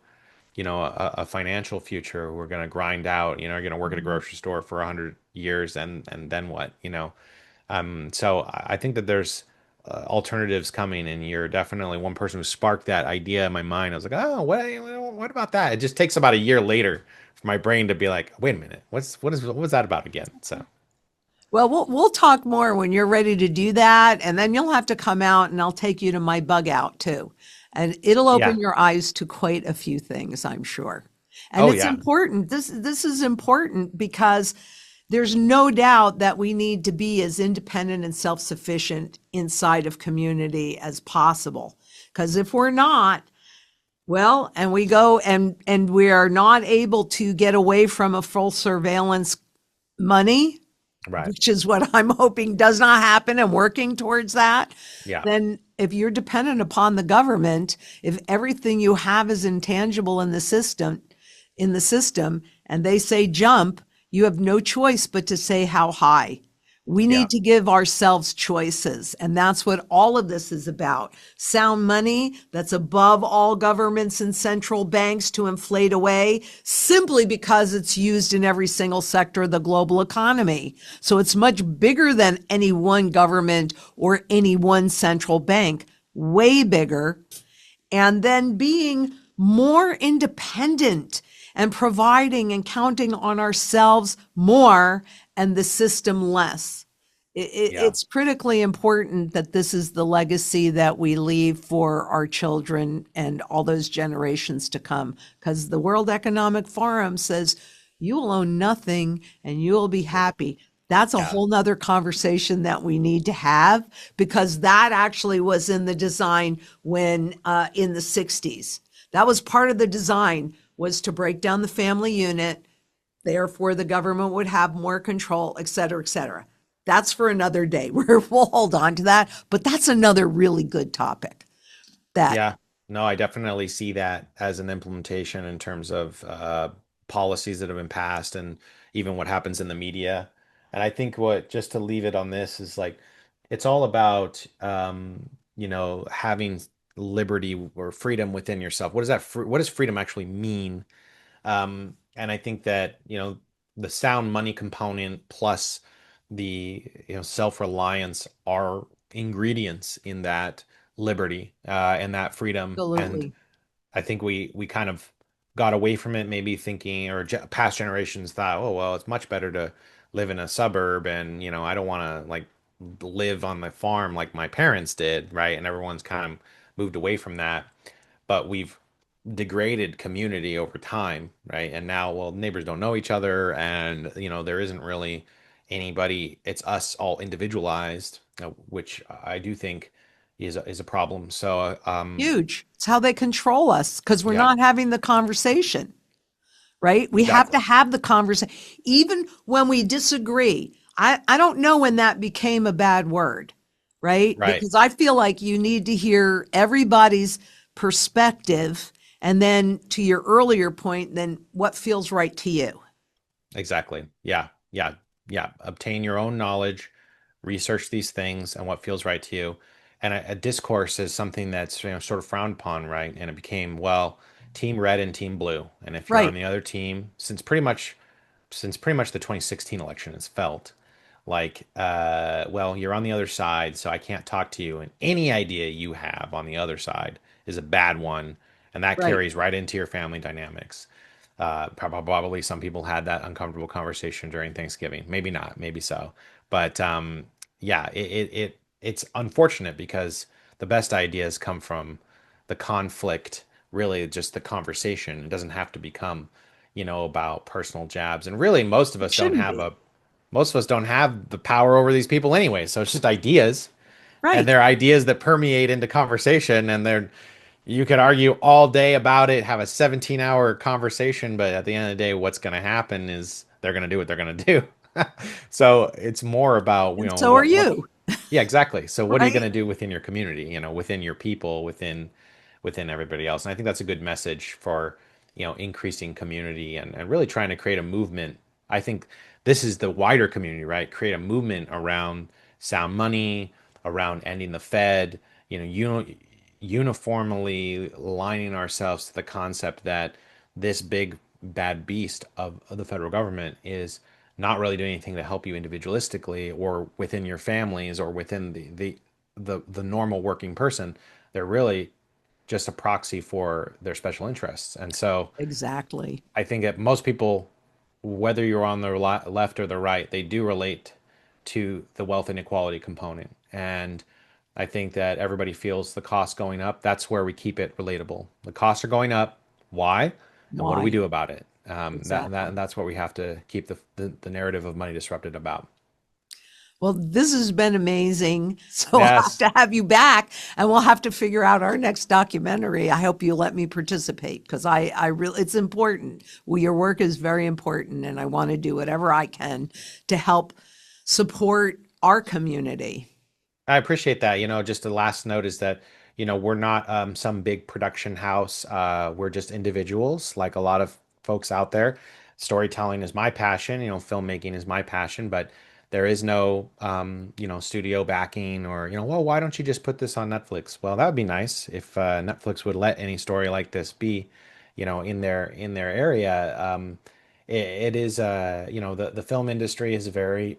a financial future. We're going to grind out, are going to work at a Mhm. grocery store for 100 years, and then what, So I think that there's alternatives coming, and you're definitely one person who sparked that idea in my mind. I was like, oh, what about that? It just takes about a year later for my brain to be like, wait a minute, what was that about again? So Well, we'll talk more when you're ready to do that, and then you'll have to come out, and I'll take you to my bug out too, and it'll yeah, open your eyes to quite a few things, I'm sure. And oh it's yeah, important. This is important because there's no doubt that we need to be as independent and self-sufficient inside of community as possible. Because if we're not, well, and we go and we are not able to get away from a full surveillance money, right, which is what I'm hoping does not happen and working towards that, yeah, then if you're dependent upon the government, if everything you have is intangible in the system, and they say jump, you have no choice but to say how high. We yeah. need to give ourselves choices. And that's what all of this is about. Sound money that's above all governments and central banks to inflate away simply because it's used in every single sector of the global economy. So it's much bigger than any one government or any one central bank, way bigger. And then being more independent and providing and counting on ourselves more and the system less. Yeah. It's critically important that this is the legacy that we leave for our children and all those generations to come. Because the World Economic Forum says you will own nothing and you will be happy. That's a Yeah. whole nother conversation that we need to have, because that actually was in the design when in the 60s. That was part of the design, was to break down the family unit. Therefore, the government would have more control, et cetera, et cetera. That's for another day. We'll hold on to that. But that's another really good topic that, Yeah. No, I definitely see that as an implementation in terms of policies that have been passed and even what happens in the media. And I think what, just to leave it on this, is like it's all about having liberty or freedom within yourself. What does what does freedom actually mean? And I think that, the sound money component plus the, self-reliance are ingredients in that liberty and that freedom. And Absolutely. I think we kind of got away from it, maybe thinking, or past generations thought, oh, well, it's much better to live in a suburb, and I don't want to like live on the farm like my parents did, right? And everyone's kind of moved away from that, but we've degraded community over time, right? And now, well, neighbors don't know each other, and there isn't really anybody. It's us all individualized, which I do think is a problem. So, Huge. It's how they control us because we're yeah, not having the conversation, right? We have to exactly. have the conversation, even when we disagree. I don't know when that became a bad word, right? Right. Because I feel like you need to hear everybody's perspective. And then to your earlier point, then what feels right to you. Exactly. Yeah. Yeah. Yeah. Obtain your own knowledge, research these things and what feels right to you. And a discourse is something that's, sort of frowned upon, right? And it became, well, team red and team blue. And if you're on Right. the other team, since pretty much the 2016 election has felt like, well, you're on the other side, so I can't talk to you. And any idea you have on the other side is a bad one. And that Right. carries right into your family dynamics. Probably some people had that uncomfortable conversation during Thanksgiving. Maybe not, maybe so. But yeah, it's unfortunate because the best ideas come from the conflict, really just the conversation. It doesn't have to become, about personal jabs. And really, It shouldn't be. most of us don't have the power over these people anyway. So it's just ideas, and Right. they're ideas that permeate into conversation, and you could argue all day about it, have a 17-hour conversation, but at the end of the day, what's going to happen is they're going to do what they're going to do. So it's more about, And so are you. yeah, exactly. So what are you going Right. to do within your community, within your people, within everybody else? And I think that's a good message for, increasing community and really trying to create a movement. I think this is the wider community, right? Create a movement around sound money, around ending the Fed, uniformly aligning ourselves to the concept that this big bad beast of the federal government is not really doing anything to help you individualistically or within your families or within the normal working person. They're really just a proxy for their special interests. And so Exactly. I think that most people, whether you're on the left or the right, they do relate to the wealth inequality component. And I think that everybody feels the cost going up. That's where we keep it relatable. The costs are going up. Why? And what do we Why? do about it? Exactly. That's what we have to keep the narrative of money disrupted about. Well, this has been amazing. So I'll have Yes, to have you back and we'll have to figure out our next documentary. I hope you let me participate because I really, it's important. Well, your work is very important and I want to do whatever I can to help support our community. I appreciate that. Just the last note is that, we're not some big production house. We're just individuals, like a lot of folks out there. Storytelling is my passion, filmmaking is my passion, but there is no, studio backing or, well, why don't you just put this on Netflix? Well, that would be nice if Netflix would let any story like this be, in their area. It is, the film industry is very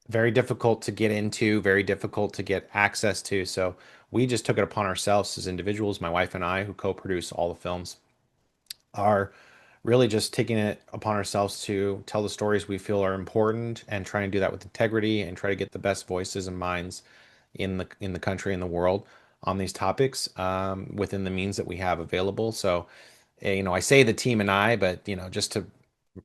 very difficult to get into, very difficult to get access to. So we just took it upon ourselves as individuals, my wife and I, who co-produce all the films, are really just taking it upon ourselves to tell the stories we feel are important and try and do that with integrity and try to get the best voices and minds in the country and the world on these topics within the means that we have available. So, I say the team and I, but just to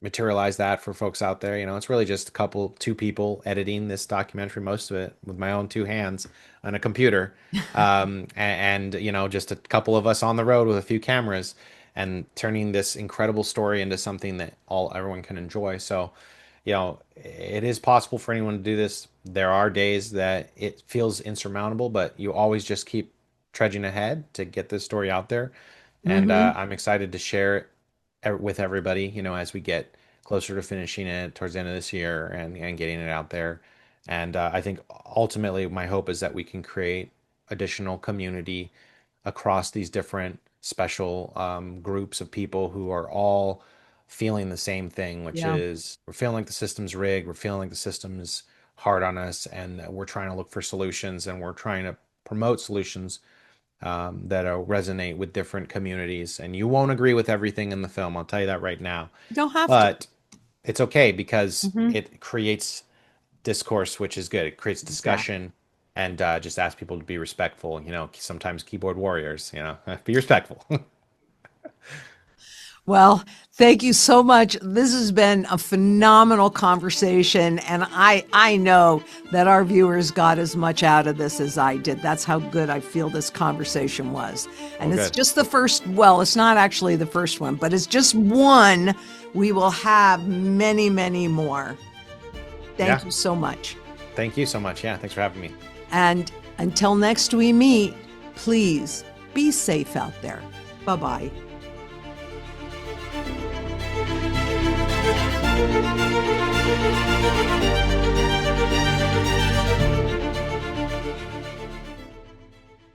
materialize that for folks out there, it's really just two people editing this documentary, most of it with my own two hands on a computer, and just a couple of us on the road with a few cameras and turning this incredible story into something that everyone can enjoy. So, it is possible for anyone to do this. There are days that it feels insurmountable, but you always just keep trudging ahead to get this story out there. And Hmm. I'm excited to share it with everybody, as we get closer to finishing it towards the end of this year and getting it out there. And I think ultimately my hope is that we can create additional community across these different special groups of people who are all feeling the same thing, which Yeah. is we're feeling like the system's rigged, we're feeling like the system's hard on us, and that we're trying to look for solutions and we're trying to promote solutions that resonate with different communities. And you won't agree with everything in the film, I'll tell you that right now. You don't have to. But it's okay because Hmm. it creates discourse, which is good. It creates Exactly. discussion and just ask people to be respectful. Sometimes keyboard warriors, be respectful. Well, thank you so much. This has been a phenomenal conversation, and I know that our viewers got as much out of this as I did. That's how good I feel this conversation was. Well, And it's good. just the first, well, it's not actually the first one, but it's just one. We will have many, many more. Thank Yeah. you so much. Thank you so much. Yeah. Thanks for having me. And until next we meet, please be safe out there. Bye-bye.